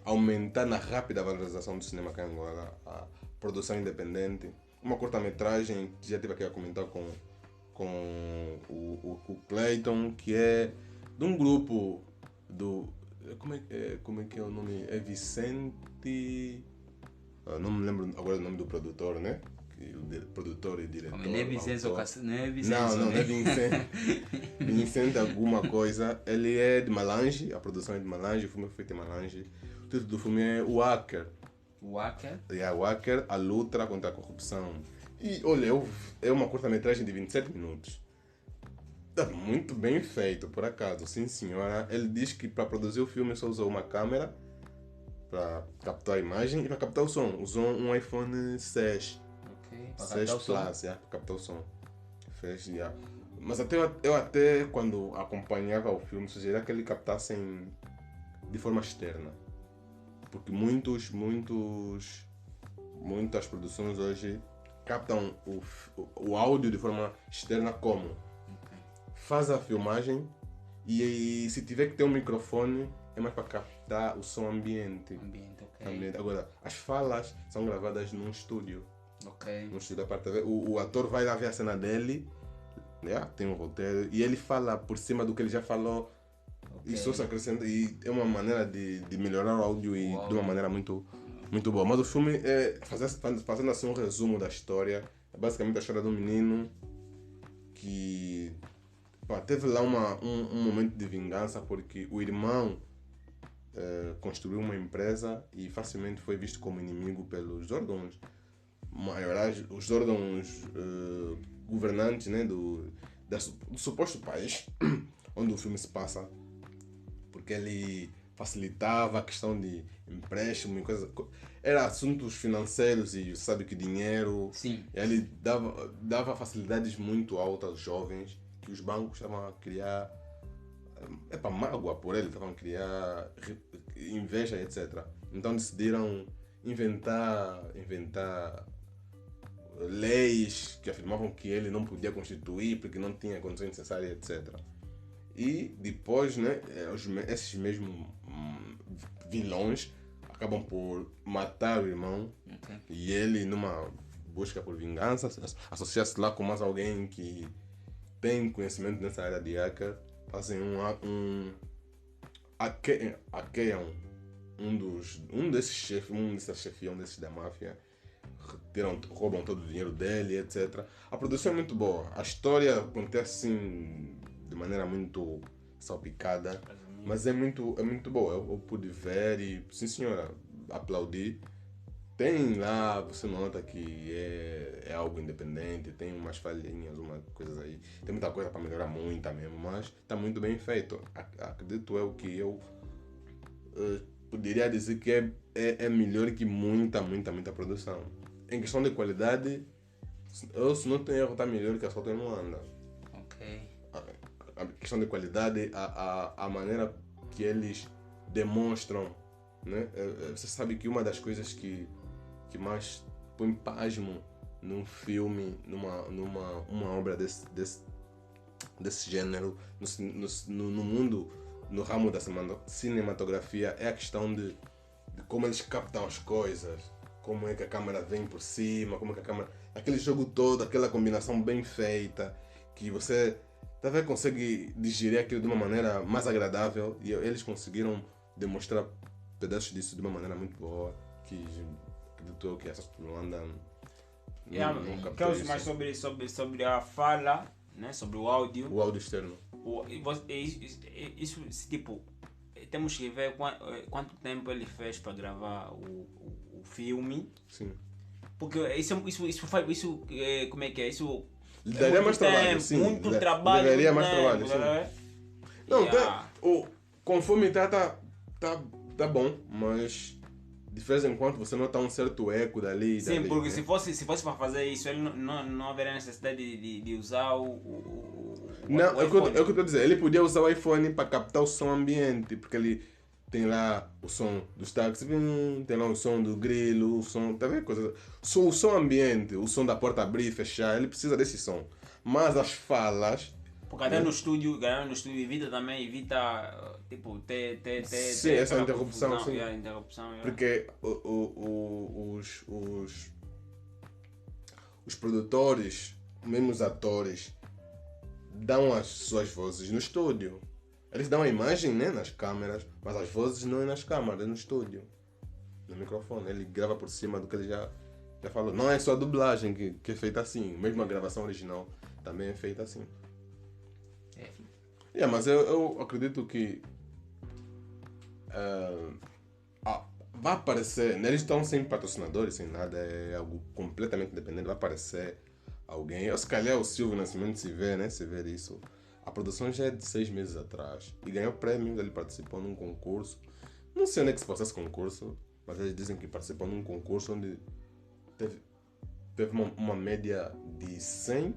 Speaker 2: aumentar na rápida valorização do cinema aqui em Angola. A produção independente, uma curta-metragem que já estive aqui a comentar com o Clayton, que é de um grupo do... Como é que é o nome? É Vicente... não me lembro agora o nome do produtor, né? O produtor e diretor.
Speaker 3: Não é Vicente,
Speaker 2: não é Vicente. Vicente alguma coisa. Ele é de Malange, a produção é de Malange, o filme foi feito em Malange. O título do filme é O Hacker.
Speaker 3: O Hacker?
Speaker 2: O Hacker, a luta contra a corrupção. E olha, é uma curta-metragem de 27 minutos. Está muito bem feito, por acaso, sim senhora. Ele diz que para produzir o filme só usou uma câmera para captar a imagem e para captar o som. Usou um iPhone 6. 6 Plus, para captar o som. Mas eu até quando acompanhava o filme sugeria que ele captasse de forma externa. Porque muitas produções hoje captam o áudio de forma externa como? Faz a filmagem e se tiver que ter um microfone é mais para captar o som ambiente. Agora, as falas são gravadas num estúdio. No estúdio da parte o ator vai lá ver a cena dele, Tem um roteiro e ele fala por cima do que ele já falou. Okay. E só se acrescenta. E é uma maneira de melhorar o áudio e de uma maneira muito, muito boa. Mas o filme, fazendo assim um resumo da história, é basicamente a história de um menino que teve lá um momento de vingança porque o irmão construiu uma empresa e facilmente foi visto como inimigo pelos órgãos maiorais, os órgãos governantes, né, do suposto país onde o filme se passa, porque ele facilitava a questão de empréstimo e coisas. Era assuntos financeiros e sabe que dinheiro.
Speaker 3: Sim.
Speaker 2: Ele dava facilidades muito altas aos jovens que os bancos estavam a criar. Mágoa por ele, estavam a criar inveja, etc. Então decidiram inventar leis que afirmavam que ele não podia constituir porque não tinha condições necessárias, etc. E depois, né, esses mesmos vilões acabam por matar o irmão.
Speaker 3: Okay.
Speaker 2: E ele, numa busca por vingança, associa-se lá com mais alguém que tem conhecimento nessa área de hacker, fazem hackeiam dessas chefias, desses da máfia, roubam todo o dinheiro dele, etc. A produção é muito boa, a história acontece assim de maneira muito salpicada, mas é muito boa. Eu pude ver e, sim senhora, aplaudi. Tem lá, você nota que é algo independente, tem umas falhinhas, umas coisas aí. Tem muita coisa para melhorar, muita mesmo, mas está muito bem feito. Acredito eu que eu poderia dizer que é melhor que muita produção. Em questão de qualidade, eu, se não tenho erro, está melhor que a Solta em Luanda.
Speaker 3: Ok.
Speaker 2: A questão de qualidade, a maneira que eles demonstram, né? Você sabe que uma das coisas que mais põe pasmo num filme, numa obra desse gênero, no mundo, no ramo da cinematografia, é a questão de como eles captam as coisas, como é que a câmera vem por cima, como é que a câmera... Aquele jogo todo, aquela combinação bem feita, que você talvez consegue digerir aquilo de uma maneira mais agradável, e eles conseguiram demonstrar pedaços disso de uma maneira muito boa, que acredito que essas pessoas andam...
Speaker 1: Quero mais sobre a fala, né, sobre o áudio.
Speaker 2: O áudio externo.
Speaker 1: Isso, tipo, temos que ver quanto tempo ele fez para gravar o filme.
Speaker 2: Sim.
Speaker 1: Porque isso como é que é? Isso
Speaker 2: daria mais trabalho, sim.
Speaker 1: Muito trabalho.
Speaker 2: Daria mais trabalho, sim. Não, conforme tá bom, mas de vez em quando você nota um certo eco dali.
Speaker 1: Sim, porque né? se fosse para fazer isso, ele não haveria necessidade de usar
Speaker 2: não, é o que eu estou dizendo. Ele podia usar o iPhone para captar o som ambiente, porque ele tem lá o som dos táxis, tem lá o som do grilo, o som, tá vendo? O som ambiente, o som da porta abrir e fechar, ele precisa desse som. Mas as falas...
Speaker 1: Porque até no estúdio evita tipo, ter
Speaker 2: sim, essa interrupção, sim.
Speaker 1: Interrupção,
Speaker 2: porque os produtores, mesmo os atores, dão as suas vozes no estúdio. Eles dão a imagem, né, nas câmeras, mas as vozes não é nas câmeras, é no estúdio, no microfone. Ele grava por cima do que ele já falou. Não é só a dublagem que é feita assim, mesmo a gravação original também é feita assim. Mas eu acredito que vai aparecer, eles estão sem patrocinadores, sem nada, é algo completamente independente, vai aparecer alguém, ou se calhar o Silvio Nascimento se ver isso. A produção já é de 6 meses atrás e ganhou prêmio, ele participou num concurso, não sei onde é que se passou esse concurso, mas eles dizem que participou num concurso onde teve uma média de 100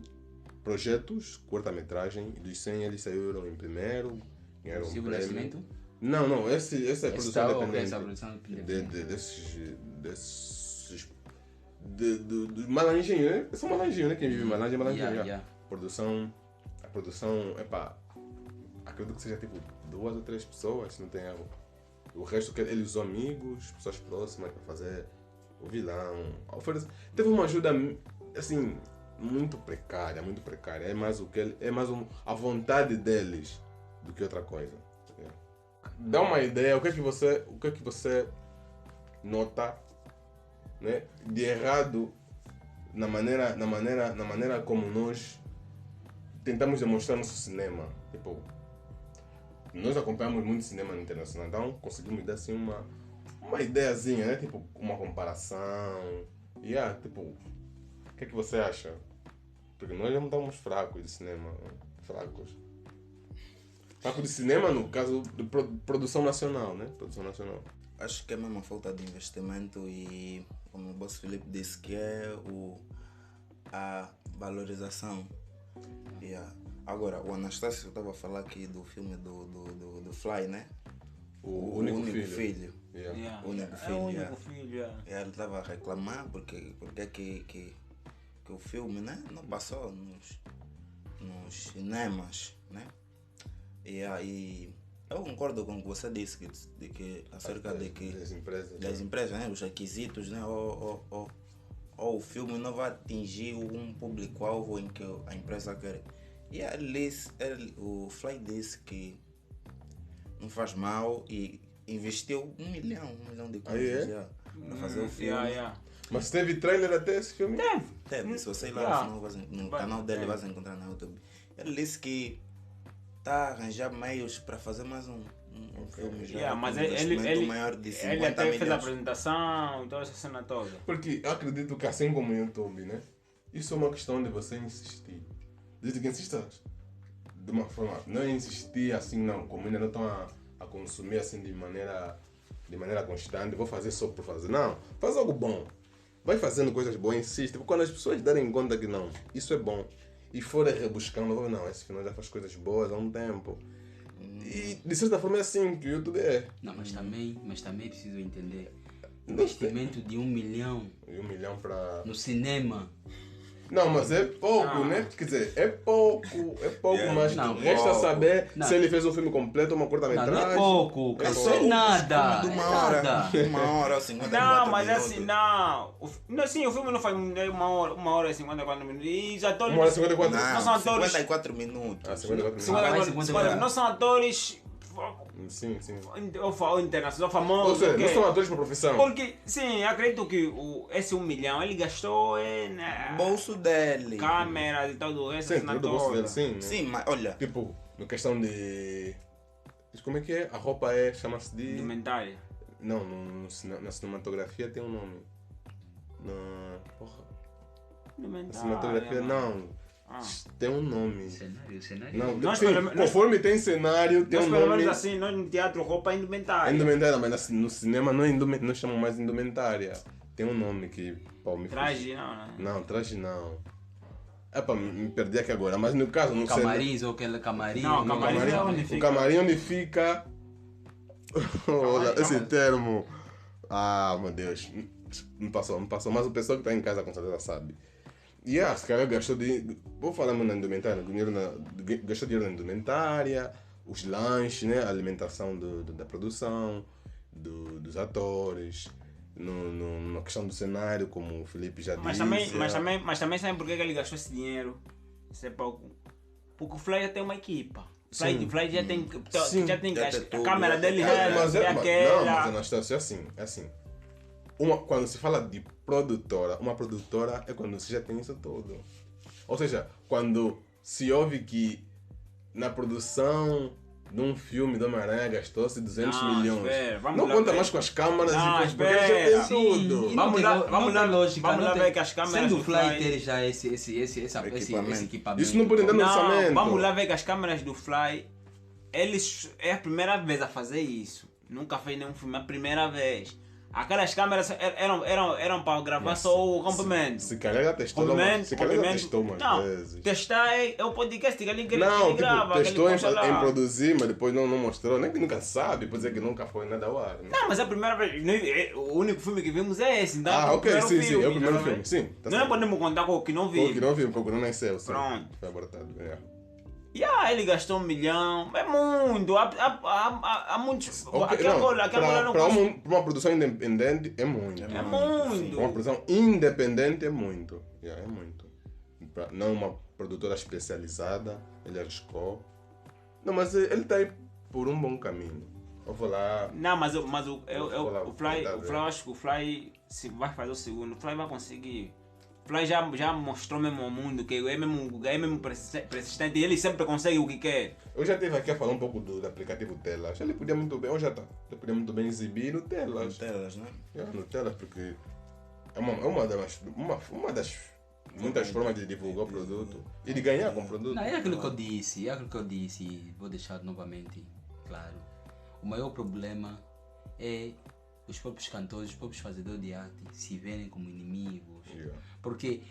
Speaker 2: projetos, curta-metragem, e dos 100 eles saíram em primeiro, ganharam um prêmio.
Speaker 3: Nascimento?
Speaker 2: Não, essa é a produção
Speaker 3: independente.
Speaker 2: Dos Malanjinho, né? São Malanjinho, né? Quem vive em Malanjinho é Malanjinho.
Speaker 3: Yeah.
Speaker 2: A produção, acredito que seja tipo 2 ou 3 pessoas, se não tem erro. O resto que ele usou amigos, pessoas próximas para fazer o vilão. Teve uma ajuda, assim, muito precária, muito precária. É mais a vontade deles do que outra coisa. Dá uma ideia, o que é que você nota, né, de errado na maneira como nós tentamos demonstrar nosso cinema. Tipo, nós acompanhamos muito cinema internacional, então conseguimos dar assim uma ideiazinha, né? Tipo, uma comparação. Tipo, o que é que você acha? Porque nós já estamos fracos de cinema, fracos de cinema no caso de produção nacional, né? Produção nacional.
Speaker 4: Acho que é mesmo a falta de investimento e, como o Boss Felipe disse, que é a valorização. Agora, o Anastácio estava a falar aqui do filme do Fly, né?
Speaker 2: O único filho.
Speaker 4: O único filho.
Speaker 1: filho.
Speaker 4: Ele estava a reclamar porque que o filme, né, não passou nos cinemas, né? E eu concordo com o que você disse acerca das empresas, né, os requisitos, né, ou o filme não vai atingir um público-alvo em que a empresa quer. O Fly disse que não faz mal e investiu 1 milhão de coisas para fazer o filme.
Speaker 2: Mas teve trailer até esse filme?
Speaker 4: Teve. Se você ir lá no canal dele, vai encontrar no YouTube. Ele disse que está a arranjar meios para fazer mais um filme já.
Speaker 1: Mas
Speaker 4: ele maior de 50
Speaker 1: ele até
Speaker 4: milhões.
Speaker 1: fez a apresentação e toda essa cena toda.
Speaker 2: Porque eu acredito que assim como o YouTube, né? Isso é uma questão de você insistir. Desde que insistas de uma forma, não insistir assim não, como ainda não estão a consumir assim de maneira constante, vou fazer só por fazer. Não, faz algo bom. Vai fazendo coisas boas, insiste. Porque quando as pessoas darem conta que não, isso é bom, e forem rebuscando, não, esse final já faz coisas boas há um tempo. E de certa forma é assim que o YouTube é.
Speaker 3: Não, mas também preciso entender. Investimento de 1 milhão.
Speaker 2: 1 milhão para...
Speaker 3: no cinema.
Speaker 2: Não, mas é pouco, né? Quer dizer, é pouco, mas
Speaker 3: não,
Speaker 2: resta saber se ele fez um filme completo ou uma curta-metragem.
Speaker 3: Não é pouco, isso é nada.
Speaker 4: De uma hora, 50
Speaker 1: Não,
Speaker 4: minutos.
Speaker 1: mas assim, não. Sim, o filme não faz 1 hora e 54 minutos. E os atores.
Speaker 2: 1 hora e 54
Speaker 1: Não são atores.
Speaker 4: 54 minutos.
Speaker 2: 54 minutos.
Speaker 1: Não são atores.
Speaker 2: Sim.
Speaker 1: Ou internacional, famoso.
Speaker 2: Ou seja, não são atores por profissão.
Speaker 1: Porque, sim, acredito que esse 1 milhão ele gastou
Speaker 4: Bolso dele.
Speaker 1: câmeras e tudo isso.
Speaker 2: Sim, tudo bolso dele, sim. Né?
Speaker 4: Sim, mas olha.
Speaker 2: Tipo, na questão de... Como é que é? A roupa chama-se de...
Speaker 1: Indumentária.
Speaker 2: Não, na cinematografia tem um nome. Na cinematografia, não. Tem um nome.
Speaker 3: Cenário.
Speaker 2: Não, conforme tem cenário, tem um nome.
Speaker 1: Pelo menos assim, nós no teatro, roupa é indumentária.
Speaker 2: É indumentária, mas no cinema não chamam mais de indumentária. Tem um nome que...
Speaker 1: Traje não, né?
Speaker 2: Não, traje não. Me perdi aqui agora, mas no caso... No
Speaker 3: Camarins ou aquele camarim.
Speaker 1: Não, camarim é onde fica.
Speaker 2: O camarim onde fica... Olha, esse termo... meu Deus. Me passou. Mas o pessoal que está em casa com certeza sabe. Se calhar gastou de... Vou falar na indumentária. Gastou dinheiro na indumentária, os lanches, né? A alimentação da produção, dos atores, na questão do cenário, como o Felipe já disse.
Speaker 1: Mas também sabe por que ele gastou esse dinheiro? Isso é pouco. Porque o Fly já tem uma equipa. Fly já tem a câmera dele já é aquela.
Speaker 2: Não, mas Anastácio, é assim. Quando se fala de produtora, uma produtora é quando você já tem isso tudo. Ou seja, quando se ouve que na produção de um filme do Homem-Aranha gastou-se 200 milhões. Não conta mais com as câmeras e com os porque já tem tudo.
Speaker 1: Vamos lá ver que as câmeras
Speaker 3: do
Speaker 1: do
Speaker 3: Fly ter já esse equipamento.
Speaker 2: Isso não pode entrar no orçamento.
Speaker 1: Vamos lá ver que as câmeras do Fly, eles é a primeira vez a fazer isso. Nunca fez nenhum filme, é a primeira vez. Aquelas câmeras eram para gravar só o comprimento.
Speaker 2: Se calhar já testou umas vezes.
Speaker 1: Testar é o podcast que ele
Speaker 2: não,
Speaker 1: grava.
Speaker 2: Testou em produzir, mas depois não mostrou. Nem que nunca sabe, pode dizer que nunca foi nada ao ar. Né?
Speaker 1: Não, mas é a primeira vez. O único filme que vimos é esse. Então
Speaker 2: ok, sim, é o primeiro filme. Sim, tá
Speaker 1: não podemos contar com o que não vimos.
Speaker 2: Com o que não vimos, porque não nasceu.
Speaker 1: Pronto.
Speaker 2: Foi abortado.
Speaker 1: Ele gastou 1 milhão, é muito, há muitos.
Speaker 2: Para uma produção independente é muito.
Speaker 1: É muito.
Speaker 2: Para uma produção independente é muito. É muito. não uma produtora especializada, ele arriscou. Não, mas ele está aí por um bom caminho. Eu vou lá.
Speaker 1: Não, mas o Fly, acho que o Fly, se vai fazer o segundo, o Fly vai conseguir. O Fly já mostrou mesmo ao mundo que é mesmo persistente e ele sempre consegue o que quer.
Speaker 2: Eu já estive aqui a falar um pouco do aplicativo Telas. Ele podia muito bem, ele podia muito bem exibir no Telas.
Speaker 4: No Telas, né?
Speaker 2: No Telas, porque é uma das muitas formas de divulgar o produto e de ganhar com o produto.
Speaker 3: Não, é aquilo que eu disse, vou deixar novamente claro. O maior problema é os próprios cantores, os próprios fazedores de arte se verem como inimigos.
Speaker 2: Yeah.
Speaker 3: Porque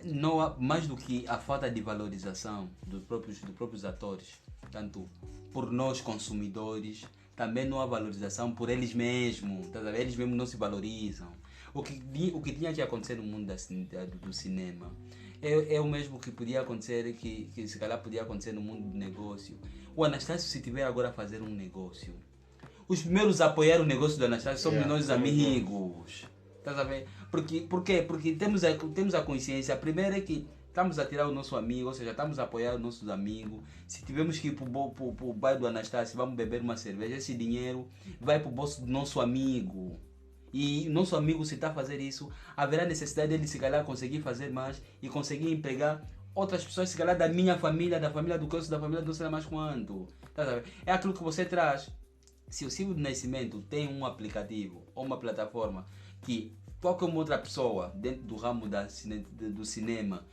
Speaker 3: não há, mais do que a falta de valorização dos próprios atores, tanto por nós consumidores, também não há valorização por eles mesmos, tá? Eles mesmos não se valorizam. O que tinha que acontecer no mundo do cinema é o mesmo que podia acontecer, que se calhar podia acontecer no mundo do negócio. O Anastácio, se tiver agora a fazer um negócio, os primeiros a apoiar o negócio do Anastácio somos nós amigos. Tá a ver? Por quê? Porque temos a consciência. A primeira é que estamos a tirar o nosso amigo, ou seja, estamos a apoiar os nossos amigos. Se tivermos que ir para o bairro do Anastácio, vamos beber uma cerveja, esse dinheiro vai para o bolso do nosso amigo. E o nosso amigo, se está a fazer isso, haverá necessidade dele se calhar conseguir fazer mais e conseguir empregar outras pessoas, se calhar da minha família, da família do Coço, da família do não sei mais quanto. Tá a ver? É aquilo que você traz. Se o Silvio do Nascimento tem um aplicativo ou uma plataforma que qualquer uma outra pessoa dentro do ramo do cinema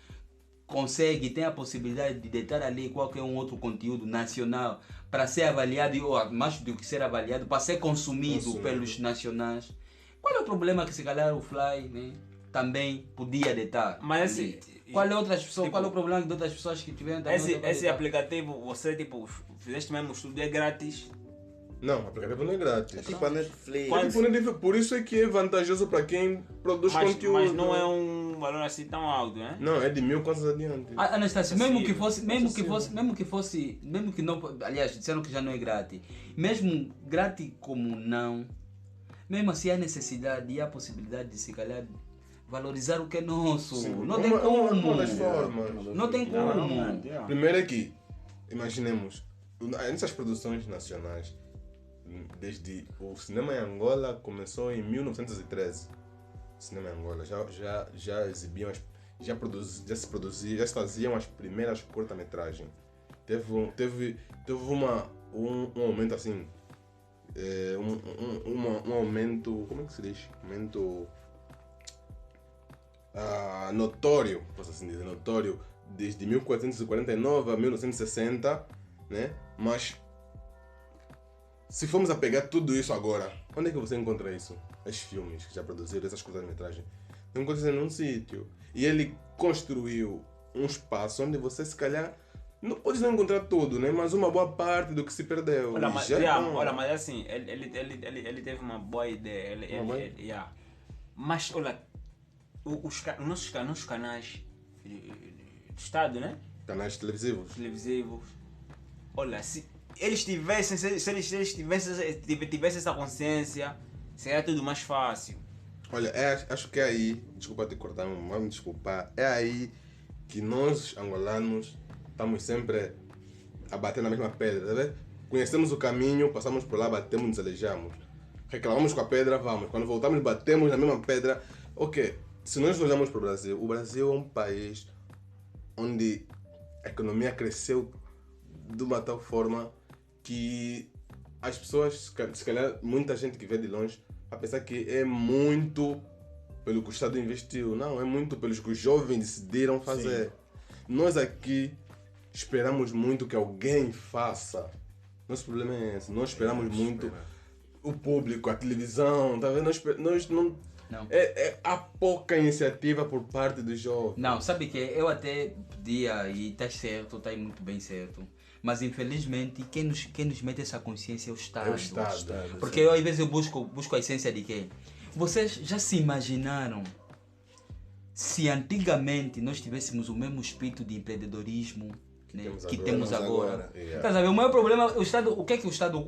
Speaker 3: consegue, tem a possibilidade de deitar ali qualquer um outro conteúdo nacional para ser avaliado, ou mais do que ser avaliado, para ser consumido pelos nacionais, qual é o problema que se calhar o Fly, né, também podia deitar?
Speaker 1: Mas assim,
Speaker 3: qual é o problema de outras pessoas que tiveram também?
Speaker 1: Esse aplicativo, você fizeste mesmo o estudo, é grátis?
Speaker 2: Não, o aplicativo não é grátis.
Speaker 4: É tipo a Netflix.
Speaker 2: Por isso é que é vantajoso para quem produz conteúdo.
Speaker 1: Mas não é um valor assim tão alto, né?
Speaker 2: Não, é de 1.000 contas adiante.
Speaker 3: Anastácio, mesmo que não, aliás, disseram que já não é grátis. Mesmo grátis como não, mesmo assim há necessidade e há possibilidade de se calhar valorizar o que é nosso.
Speaker 2: Sim,
Speaker 3: não tem como.
Speaker 2: Uma das formas.
Speaker 3: Não tem como.
Speaker 2: Primeiro é que, imaginemos, nessas produções nacionais, desde o cinema em Angola começou em 1913. O cinema em Angola já exibiam, já se faziam as primeiras curta-metragens. Teve um aumento assim, um aumento, como é que se diz? Aumento notório, posso assim dizer, notório, desde 1449 a 1960, né? Mas se formos a pegar tudo isso agora, onde é que você encontra isso? Esses filmes que já produziram, essas curtas-metragens, não encontra isso num sítio. E ele construiu um espaço onde você se calhar não pode não encontrar tudo, né? Mas uma boa parte do que se perdeu.
Speaker 1: Olha, mas assim, ele teve uma boa ideia. Mas olha, os nossos canais do Estado, né?
Speaker 2: Canais televisivos.
Speaker 1: Olha, se eles tivessem essa consciência, seria tudo mais fácil.
Speaker 2: Olha, acho que é aí, desculpa te cortar, vamos desculpar, é aí que nós, angolanos, estamos sempre a bater na mesma pedra, tá vendo? Conhecemos o caminho, passamos por lá, batemos, nos alejamos. Reclamamos com a pedra, vamos. Quando voltamos, batemos na mesma pedra. Ok, se nós olhamos para o Brasil é um país onde a economia cresceu de uma tal forma que as pessoas, se calhar muita gente que vê de longe, a pensar que é muito pelo que o Estado investiu. Não, é muito pelos que os jovens decidiram fazer. Sim. Nós aqui esperamos muito que alguém faça. Nosso problema é esse. Nós esperamos muito o público, a televisão, tá vendo? Nós não. Há pouca iniciativa por parte dos jovens.
Speaker 3: Não, sabe que eu até podia, e está certo, está muito bem certo. Mas infelizmente quem nos mete essa consciência é o Estado.
Speaker 2: É o Estado.
Speaker 3: Porque eu às vezes eu busco a essência de quê? Vocês já se imaginaram se antigamente nós tivéssemos o mesmo espírito de empreendedorismo que temos agora? Yeah. O maior problema, o que é que o Estado,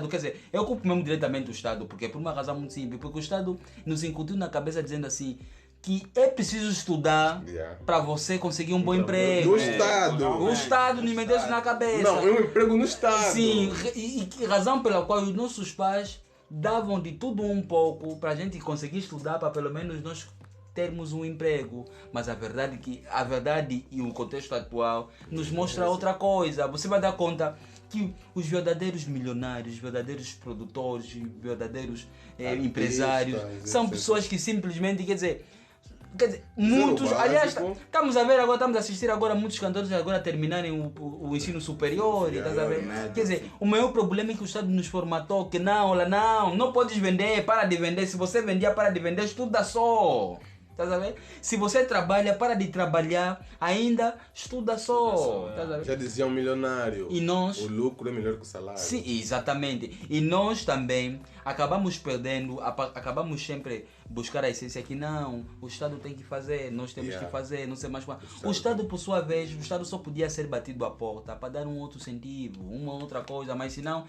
Speaker 3: quer dizer, eu culpo mesmo diretamente o Estado, porque é por uma razão muito simples, porque o Estado nos incutiu na cabeça dizendo assim, que é preciso estudar para você conseguir um bom emprego.
Speaker 2: No Estado.
Speaker 3: O Estado nos meteu isso na cabeça.
Speaker 2: Não, é um emprego no Estado.
Speaker 3: Sim, e razão pela qual os nossos pais davam de tudo um pouco para a gente conseguir estudar, para pelo menos nós termos um emprego. Mas a verdade e o contexto atual nos mostra outra coisa. Você vai dar conta que os verdadeiros milionários, os verdadeiros produtores, os verdadeiros empresários são pessoas que simplesmente, quer dizer, muitos, aliás, estamos a assistir agora muitos cantores agora terminarem o ensino superior, estás a ver? Quer dizer, o maior problema é que o Estado nos formatou, que não podes vender, para de vender, se você vendia, para de vender, estuda só. Estás a ver? Se você trabalha, para de trabalhar, ainda estuda só.
Speaker 2: Já dizia um milionário.
Speaker 3: E nós,
Speaker 2: o lucro é melhor que o salário.
Speaker 3: Sim, exatamente. E nós também acabamos perdendo, acabamos sempre buscar a essência que não, o Estado tem que fazer, nós temos que fazer, não sei mais qual. O Estado, por sua vez, o Estado só podia ser batido à porta para dar um outro incentivo, uma outra coisa, mas senão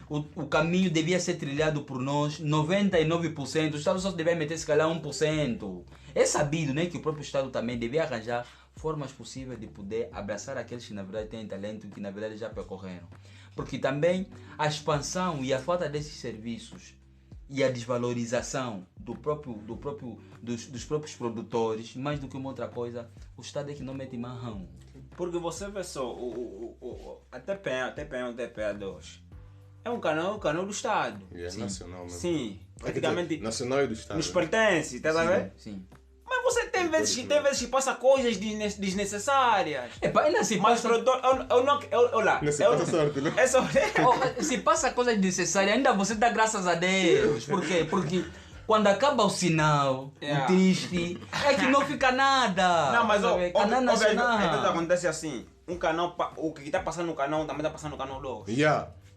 Speaker 3: o caminho devia ser trilhado por nós, 99%, o Estado só devia meter se calhar 1%. É sabido, né, que o próprio Estado também devia arranjar formas possíveis de poder abraçar aqueles que na verdade têm talento, que na verdade já percorreram. Porque também a expansão e a falta desses serviços e a desvalorização dos próprios produtores, mais do que uma outra coisa, o Estado é que não mete mão.
Speaker 1: Porque você vê só, a TPA2 é um canal do Estado.
Speaker 2: Sim. Nacional mesmo.
Speaker 1: Sim, praticamente
Speaker 2: nacional e do Estado.
Speaker 1: Nos pertence, tá a ver?
Speaker 3: Sim.
Speaker 1: Mas você tem vezes que passa coisas desnecessárias.
Speaker 3: Ainda se
Speaker 1: mas
Speaker 3: passa...
Speaker 1: Se
Speaker 3: passa coisas desnecessárias, ainda você dá graças a Deus. Por quê? Porque quando acaba o sinal, o triste, é que não fica nada.
Speaker 1: Não, mas canal nacional. Então acontece assim, um canal, o que está passando no canal também está passando no canal 2.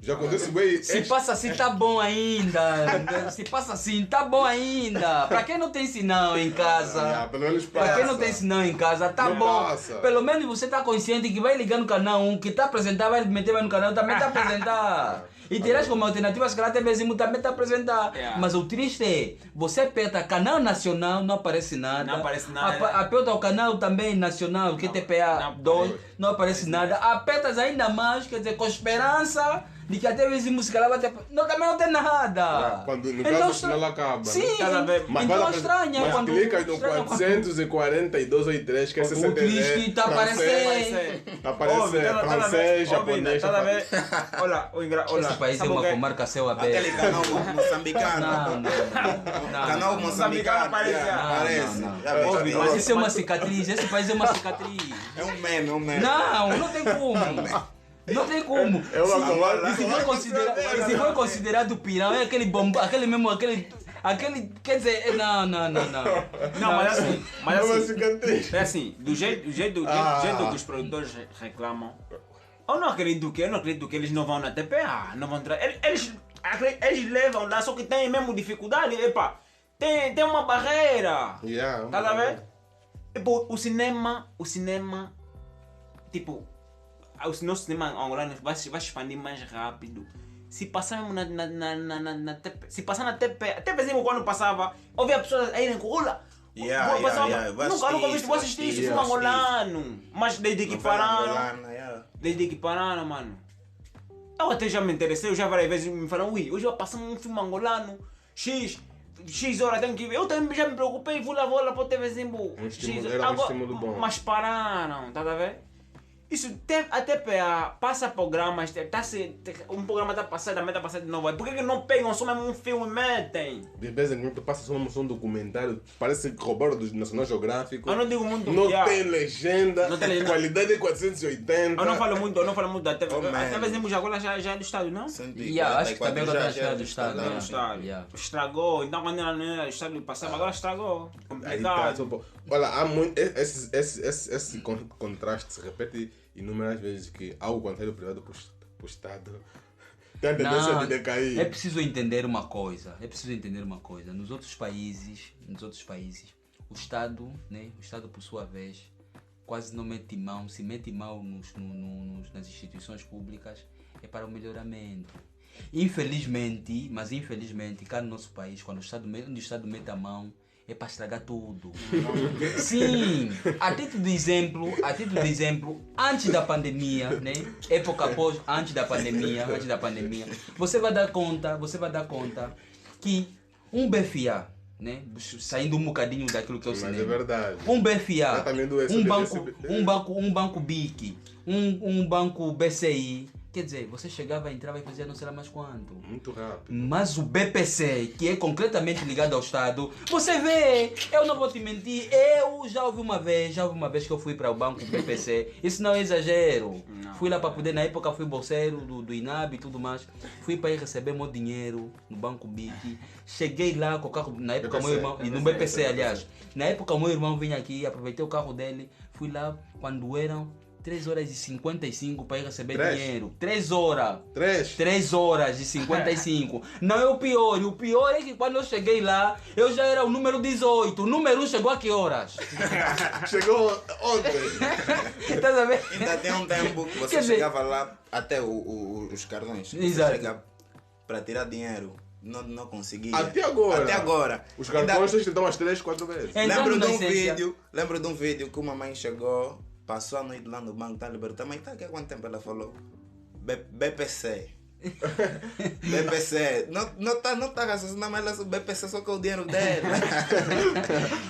Speaker 2: Já acontece bem.
Speaker 3: Se passa assim, tá bom ainda. Se passa assim, tá bom ainda. Pra quem não tem sinal em casa,
Speaker 2: pelo menos passa.
Speaker 3: Pra quem não tem sinal em casa, tá bom.
Speaker 2: Passa.
Speaker 3: Pelo menos você tá consciente que vai ligar no canal 1, que tá apresentar, vai meter no canal, também tá apresentar. E terás como alternativa, se calhar também tá apresentar. Mas o triste é, você aperta canal nacional, não aparece nada.
Speaker 1: Não aparece nada.
Speaker 3: Aperta o canal também nacional, que é TPA 2, não aparece nada. Apertas ainda mais, quer dizer, com esperança de que até vezes música lá vai ter... também não tem nada.
Speaker 2: Quando no caso o sinal acaba.
Speaker 3: Sim,
Speaker 2: mas
Speaker 3: então estranha.
Speaker 2: Mas clicas no 44283, que é 60
Speaker 3: triste, tá aparecendo.
Speaker 2: Aparece francês, japonês.
Speaker 1: Olha,
Speaker 3: esse país é uma comarca céu aberto.
Speaker 4: Aquele canal moçambicano.
Speaker 3: Não.
Speaker 4: Canal moçambicano aparece.
Speaker 3: Mas isso é uma cicatriz, esse país é uma cicatriz.
Speaker 4: É um meme.
Speaker 3: Não tem como. Não tem como. Se for considerado pirão, é aquele bomba, aquele, quer dizer, não.
Speaker 1: Mas assim, do jeito que os produtores reclamam, eu não acredito que eles não vão na TPA, não vão eles levam lá, só que tem mesmo dificuldade, tem uma barreira, tá a ver? O cinema, tipo, o nosso cinema angolano vai expandir mais rápido. Se passarmos na TP, se passar na TP, até mesmo quando passava, ouvia pessoas a irem com rola. Nunca vou assistir esse filme angolano. Mas desde que pararam, mano. Eu até já me interessei, eu já várias vezes me falaram, hoje vai passar um filme angolano, X horas tenho que ver. Eu também já me preocupei, vou lá para o TV Zimbo.
Speaker 2: Era um estímulo bom.
Speaker 1: Mas pararam, tá a ver? Isso a TPA passa programas, um programa está passando, também está passando de novo. Por que não pegam só mesmo um filme e metem?
Speaker 2: De vez em quando passa só um documentário, parece que roubaram do National Geográfico.
Speaker 1: Eu não digo muito.
Speaker 2: Não tem legenda, qualidade é 480.
Speaker 1: Eu não falo muito da TV. A TV Zimbo agora já é do Estado, não?
Speaker 3: Acho que também agora já é do Estado.
Speaker 1: Estragou, então quando era do Estado passava, agora estragou. Complicado.
Speaker 2: Olha, há esse contraste se repete inúmeras vezes, que algo contrário privado para o Estado tem a tendência de decair.
Speaker 3: É preciso entender uma coisa. Nos outros países, o Estado, né, por sua vez, quase não mete mão. Se mete mão nas instituições públicas, é para o melhoramento. Infelizmente, cá no nosso país, quando o Estado mete a mão, é para estragar tudo. Sim, a título de exemplo, antes da pandemia, né? Época após, antes da pandemia, você vai dar conta que um BFA, né? Saindo um bocadinho daquilo que é o cinema.
Speaker 2: Mas é verdade.
Speaker 3: Um BFA, um banco BIC, um banco BCI. Quer dizer, você chegava, entrava e fazia não sei lá mais quanto.
Speaker 2: Muito rápido.
Speaker 3: Mas o BPC, que é concretamente ligado ao Estado, você vê, eu não vou te mentir, eu já ouvi uma vez que eu fui para o banco BPC, isso não é exagero. Não. Fui lá para poder, na época fui bolseiro do INAB e tudo mais, fui para ir receber meu dinheiro no banco BIC, cheguei lá com o carro, na época BPC, meu irmão, BPC, no BPC aliás, na época o meu irmão vinha aqui, aproveitei o carro dele, fui lá quando eram 3h55 para ir receber dinheiro. 3 horas. 3h55. Não é o pior. O pior é que quando eu cheguei lá, eu já era o número 18. O número 1 chegou a que horas?
Speaker 2: Chegou ontem.
Speaker 3: Estás a ver?
Speaker 4: Ainda tem um tempo que você chegava lá até os cartões.
Speaker 3: Exato.
Speaker 4: Você chega para tirar dinheiro. Não conseguia.
Speaker 2: Até agora. Os cartões tentam umas 3, 4 vezes.
Speaker 4: Lembro de um vídeo que uma mãe chegou. Passou a noite lá no banco, tá libertando. Mas tá aqui há quanto tempo ela falou? BPC. BPC. Não tá raciocinando, mas ela o BPC só com o dinheiro dela.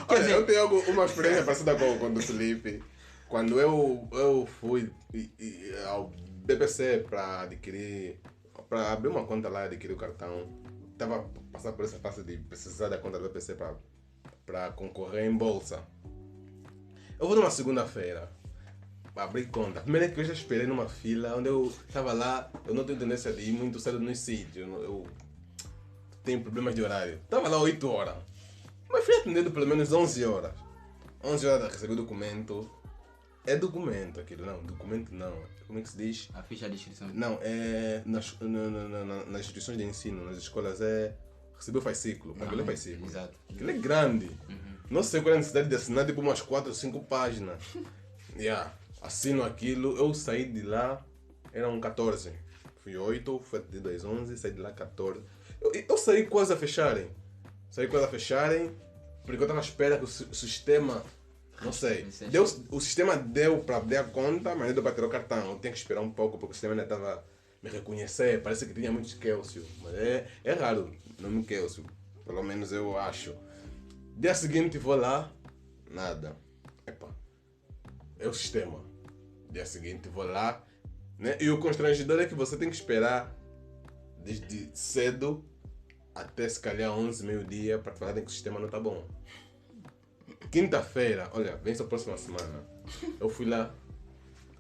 Speaker 2: Olha, eu tenho uma experiência parecida com o do Felipe. Quando eu fui ao BPC para abrir uma conta lá e adquirir o cartão, estava passando por essa fase de precisar da conta do BPC para concorrer em bolsa. Eu vou numa segunda-feira. Abri conta. A primeira que eu já esperei numa fila, onde eu estava lá, eu não tenho tendência de ir muito cedo nos sítios. Eu tenho problemas de horário. Estava lá 8 horas. Mas fui atendido pelo menos 11 horas. 11 horas recebi o documento. É documento aquilo, não. Documento não. Como é que se diz?
Speaker 3: A ficha de inscrição.
Speaker 2: Não, é nas instituições de ensino, nas escolas é... Recebeu fascículo. Aquilo é fascículo.
Speaker 3: Exato.
Speaker 2: Aquilo é grande. Não sei qual é a necessidade de assinar tipo umas 4 ou 5 páginas. Assino aquilo, eu saí de lá, eram 14. Fui 8, fui atendido às 11, saí de lá 14. Eu saí quase a fecharem. Porque eu estava à espera que o sistema, não sei, o sistema deu para abrir a conta, mas não deu para tirar o cartão. Eu tinha que esperar um pouco porque o sistema ainda estava me reconhecer, parece que tinha muito Kelsey, mas é raro, não me Kelsey, pelo menos eu acho. Dia seguinte vou lá, nada. É o sistema. Dia seguinte vou lá, né? E o constrangedor é que você tem que esperar desde cedo até se calhar 11, meio-dia para te falarem que o sistema não está bom. Quinta-feira, olha, vem só próxima semana. Eu fui lá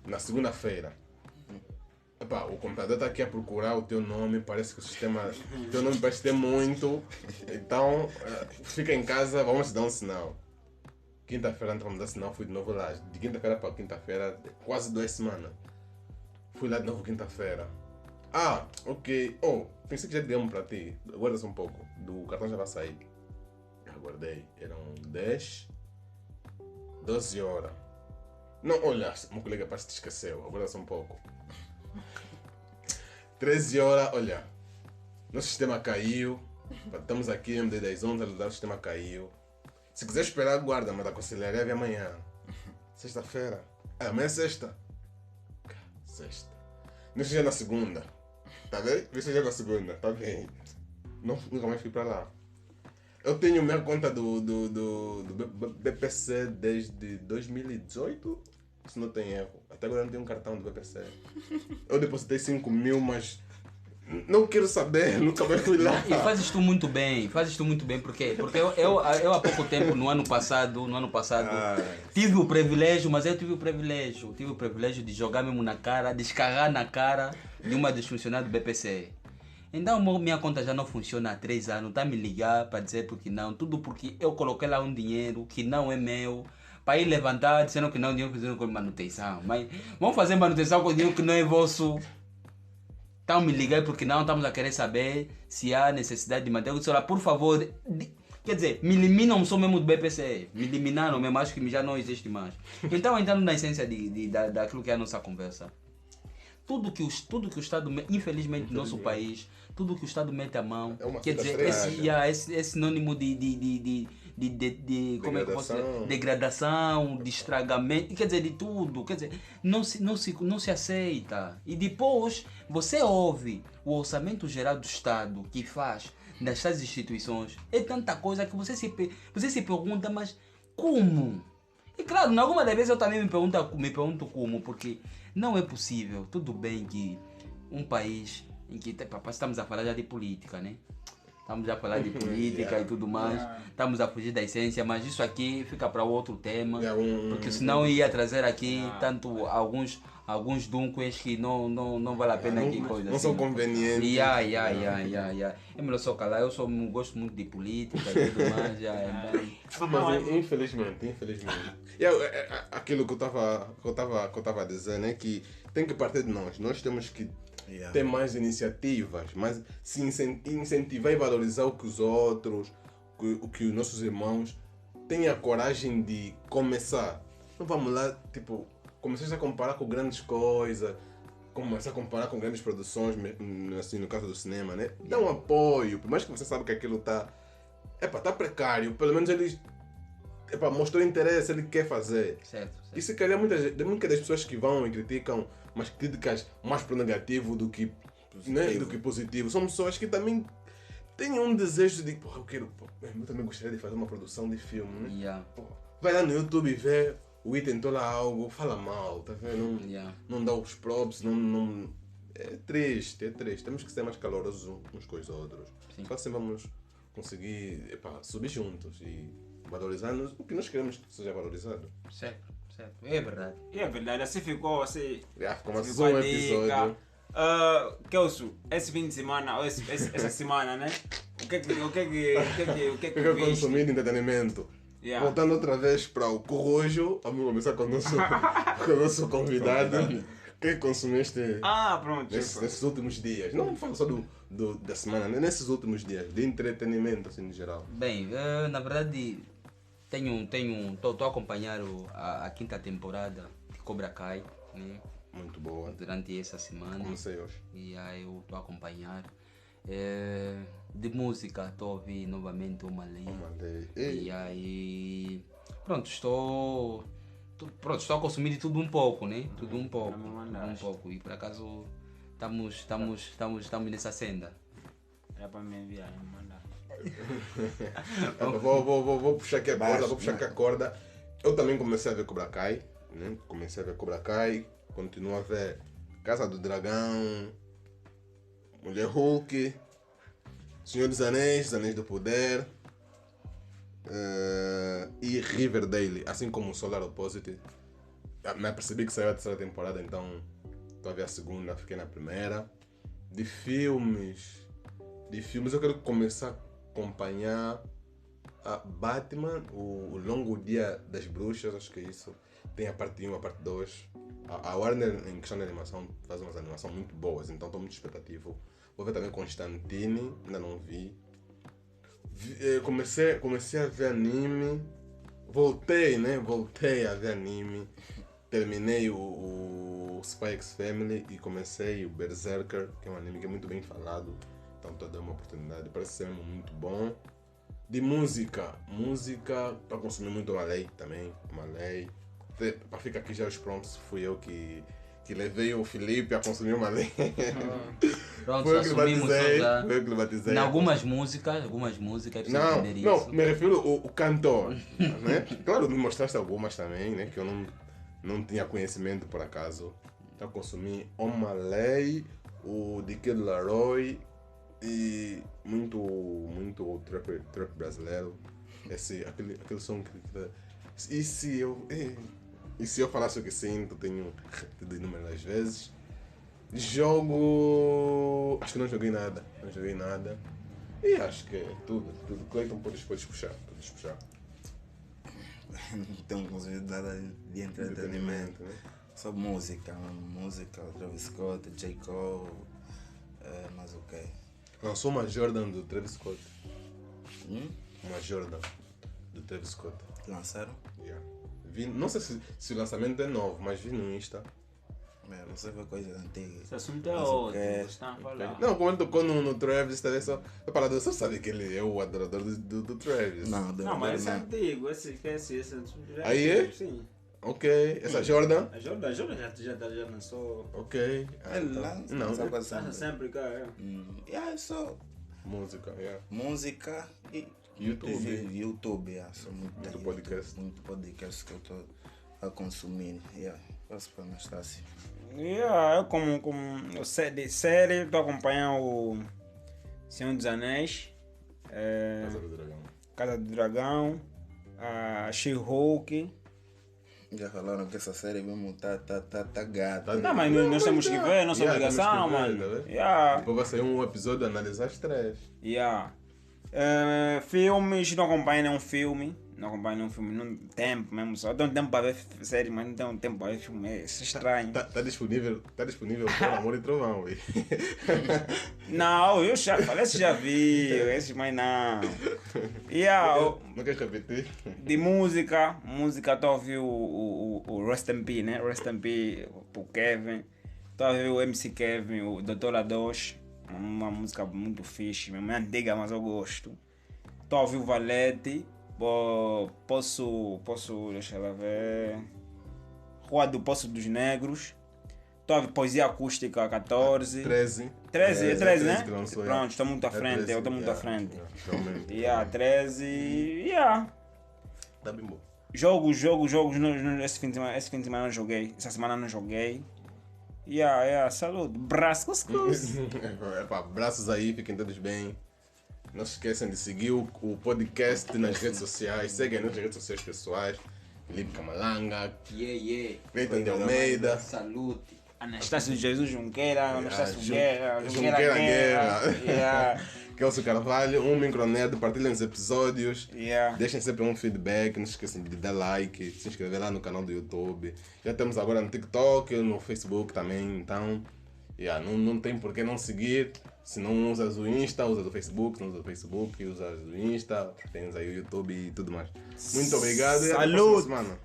Speaker 2: na segunda-feira. O computador está aqui a procurar o teu nome, parece que o sistema... O teu nome parece ter muito, então fica em casa, vamos te dar um sinal. Quinta-feira não me dar sinal, fui de novo lá. De quinta-feira para quinta-feira, quase 2 semanas. Fui lá de novo quinta-feira. Ok. Pensei que já demos para ti. Aguarda só um pouco. Do cartão já vai sair. Aguardei. Eram 12 horas. Não, olha, meu colega parece que te esqueceu. Aguarda só um pouco. 13 horas, olha. Nosso sistema caiu. Estamos aqui, MD 10 11, o sistema caiu. Se quiser esperar, aguarda, mas a conselharia vem amanhã. Sexta-feira. Amanhã é sexta. Sexta. Não seja na segunda. Tá bem? Não seja na segunda, tá bem. Nunca mais fui para lá. Eu tenho minha conta do BPC desde 2018, se não tem erro. Até agora não tenho um cartão do BPC. Eu depositei 5 mil, mas não quero saber, nunca mais fui lá.
Speaker 3: E fazes tu muito bem, porque eu há pouco tempo, no ano passado, tive o privilégio de jogar mesmo na cara, descarrar na cara de uma dos funcionários do BPC. Então minha conta já não funciona há 3 anos, tá a me ligar para dizer porque não, tudo porque eu coloquei lá um dinheiro que não é meu, para ir levantar, dizendo que não, dinheiro fazendo com manutenção. Mas vamos fazer manutenção com dinheiro que não é vosso. Então me liguei porque não estamos a querer saber se há necessidade de manter o celular. Por favor, quer dizer, me eliminam só mesmo do BPC. Me eliminaram mesmo, acho que já não existe mais. Então, entrando na essência daquilo que é a nossa conversa. Tudo que o Estado, infelizmente, no nosso país, tudo que o Estado mete a mão, quer dizer, é sinônimo de como é que eu posso dizer? Degradação, de estragamento, quer dizer, de tudo. Quer dizer, não se aceita. E depois você ouve o orçamento geral do Estado que faz nestas instituições. É tanta coisa que você se pergunta, mas como? E claro, alguma das vezes eu também me pergunto como, porque não é possível. Tudo bem que um país em que estamos a falar já de política, né? Estamos a falar de política e tudo mais, estamos a fugir da essência, mas isso aqui fica para outro tema, porque senão ia trazer aqui tanto alguns dunques que não vale a pena aqui coisa
Speaker 2: não
Speaker 3: assim.
Speaker 2: são convenientes.
Speaker 3: É melhor só calar, eu gosto muito de política e tudo mais.
Speaker 2: Mas infelizmente. Aquilo que eu estava a dizer, né, que tem que partir de nós temos que ter mais iniciativas, mas se incentivar e valorizar o que os outros, o que os nossos irmãos têm a coragem de começar. Não vamos lá, tipo, começar a comparar com grandes coisas, começar a comparar com grandes produções, assim, no caso do cinema, né? Dá um apoio, por mais que você sabe que aquilo tá precário, pelo menos ele mostrou interesse, ele quer fazer.
Speaker 3: Certo.
Speaker 2: E se calhar muitas das pessoas que vão e criticam, mas críticas mais pro negativo do que positivo, né, do que positivo, são pessoas que também têm um desejo de, eu também gostaria de fazer uma produção de filme, né? Vai lá no YouTube e vê o item lá algo, fala mal, tá vendo? Não dá os props, não. É triste. Temos que ser mais calorosos uns com os outros.
Speaker 3: Sim.
Speaker 2: Só assim vamos conseguir subir juntos e valorizar-nos o que nós queremos que seja valorizado.
Speaker 3: Certo. É verdade.
Speaker 1: É verdade, assim ficou assim.
Speaker 2: Ficou mais um episódio.
Speaker 1: Kelso, esse fim de semana, ou essa semana, né? O que
Speaker 2: eu consumi de entretenimento? Voltando outra vez para o Corrojo, vamos começar com o nosso convidado. O que consumiste
Speaker 1: pronto,
Speaker 2: nesses últimos dias? Não falo só da semana, né? Nesses últimos dias, de entretenimento assim em geral.
Speaker 3: Bem, na verdade estou a acompanhar a quinta temporada de Cobra Kai, né?
Speaker 2: Muito boa.
Speaker 3: Durante essa semana.
Speaker 2: Comecei hoje.
Speaker 3: E aí eu estou a acompanhar. De música estou a ouvir novamente Uma Lei. E aí pronto, estou a consumir de tudo um pouco, né? Tudo um pouco. E por acaso estamos nessa senda.
Speaker 1: Era para me enviar, me mandar.
Speaker 2: Vou puxar aqui a corda, Eu também comecei a ver Cobra Kai, né? Continuo a ver Casa do Dragão, Mulher Hulk, Senhor dos Anéis, Anéis do Poder e Riverdale, assim como Solar Opposite. Me percebi que saiu a terceira temporada, então estou a ver a segunda, fiquei na primeira. De filmes eu quero começar a acompanhar a Batman, o Longo Dia das Bruxas, acho que é isso. Tem a parte 1, a parte 2. A Warner, em questão de animação, faz umas animações muito boas, então estou muito expectativo. Vou ver também Constantine, ainda não vi. Comecei a ver anime. Voltei a ver anime. Terminei o Spy X Family e comecei o Berserker, que é um anime que é muito bem falado. Então estou a dar uma oportunidade, parece ser muito bom. De música, estou a consumir muito Uma Lei também. Para ficar aqui já os prompts, fui eu que levei o Felipe a consumir Uma Lei.
Speaker 3: Pronto,
Speaker 2: Foi eu que lhe batizei.
Speaker 3: Em algumas músicas,
Speaker 2: não, me refiro ao cantor. Né? Claro, me mostraste algumas também, né? Que eu não tinha conhecimento por acaso. Então consumi Uma Lei, o de Kid Laroi e muito trap brasileiro. Aquele som que... E se eu falasse o que sinto, tenho repetido inúmeras vezes. Acho que não joguei nada. E acho que é tudo. Cleiton, podes puxar.
Speaker 4: Não tenho consumido nada de entretenimento.
Speaker 2: Né?
Speaker 4: Só música, Travis Scott, J. Cole, mas o quê?
Speaker 2: Lançou uma Jordan do Travis Scott. Uma Jordan do Travis Scott.
Speaker 4: Lançaram?
Speaker 2: Yeah. Não sei se o lançamento é novo, mas vi no Insta.
Speaker 4: Não sei foi coisa antiga.
Speaker 1: Esse assunto é outro, vocês estão a falar.
Speaker 2: Não, quando tocou no Travis, talvez só. A parada, você sabe que ele é o adorador do Travis.
Speaker 1: Não, mas esse é antigo, esse já
Speaker 2: Aí é?
Speaker 1: Sim.
Speaker 2: Ok. Essa Jordan?
Speaker 1: A Jordan já lançou.
Speaker 2: Ok.
Speaker 4: Ele lança,
Speaker 2: Não,
Speaker 4: lança
Speaker 2: né?
Speaker 4: quase
Speaker 1: Lança
Speaker 4: sempre.
Speaker 1: sempre, cara.
Speaker 4: Yeah, só
Speaker 2: Música, yeah.
Speaker 4: música e YouTube, yeah. Só muito
Speaker 2: podcast.
Speaker 4: Muito podcast que eu estou a consumir. Yeah. Posso para nós estar assim.
Speaker 1: Yeah, eu como de série, estou acompanhando o Senhor dos Anéis,
Speaker 2: Casa do Dragão.
Speaker 1: Casa do Dragão, a She-Hulk.
Speaker 4: Já falaram que essa série mesmo tá gata.
Speaker 1: Não, mas nós temos que ver, nossa obrigação,
Speaker 2: temos que ver,
Speaker 1: mano.
Speaker 2: tá vendo?
Speaker 1: Yeah.
Speaker 2: Depois vai sair um episódio de analisar as 3.
Speaker 1: Yeah. Filmes, não acompanho nenhum filme. Não acompanho nenhum filme, não tenho tempo mesmo só. Eu tenho tempo para ver série, mas não tenho tempo para ver filme. É estranho.
Speaker 2: Tá disponível por Amor e Trovão, ué.
Speaker 1: Não, eu já falei, esse já vi, esse mas não. Yeah,
Speaker 2: Não queres repetir?
Speaker 1: de música estou a ouvir o Rest in Peace, né? Rest in Peace pro Kevin. Estou a ouvir o MC Kevin, o Dr. Adosh. Uma música muito fixe, mesmo é antiga, mas eu gosto. Estou a ouvir o Valete. Posso, deixa ela ver. Rua do Poço dos Negros. Estou a ouvir Poesia Acústica 14.
Speaker 2: 13.
Speaker 1: 13, né?
Speaker 2: que lançou,
Speaker 1: Pronto, estou muito à
Speaker 2: É
Speaker 1: frente,
Speaker 2: 13,
Speaker 1: eu estou muito à
Speaker 2: yeah,
Speaker 1: frente.
Speaker 2: Realmente.
Speaker 1: Yeah, 13. Yeah.
Speaker 2: Tá bem bom.
Speaker 1: Jogos, esse fim de semana não joguei. Essa semana não joguei. Yeah, saúde. Braços.
Speaker 2: Abraços aí, fiquem todos bem. Não se esqueçam de seguir o podcast nas redes sociais. Seguem nas redes sociais pessoais. Felipe Camalanga, Cleiton de Almeida,
Speaker 3: Salute.
Speaker 1: Anastácio Jesus Junqueira, Anastácio
Speaker 2: Junqueira
Speaker 1: Guerra. Yeah.
Speaker 2: Kelso Carvalho, um Micronerd, partilhem os episódios.
Speaker 1: Yeah.
Speaker 2: Deixem sempre um feedback, não se esqueçam de dar like, se inscrever lá no canal do YouTube. Já temos agora no TikTok, no Facebook também, então não tem por que não seguir. Se não usas o Insta, usa do Facebook, se não usa o Facebook, usa o Insta, tens aí o YouTube e tudo mais. Muito obrigado e até a próxima semana.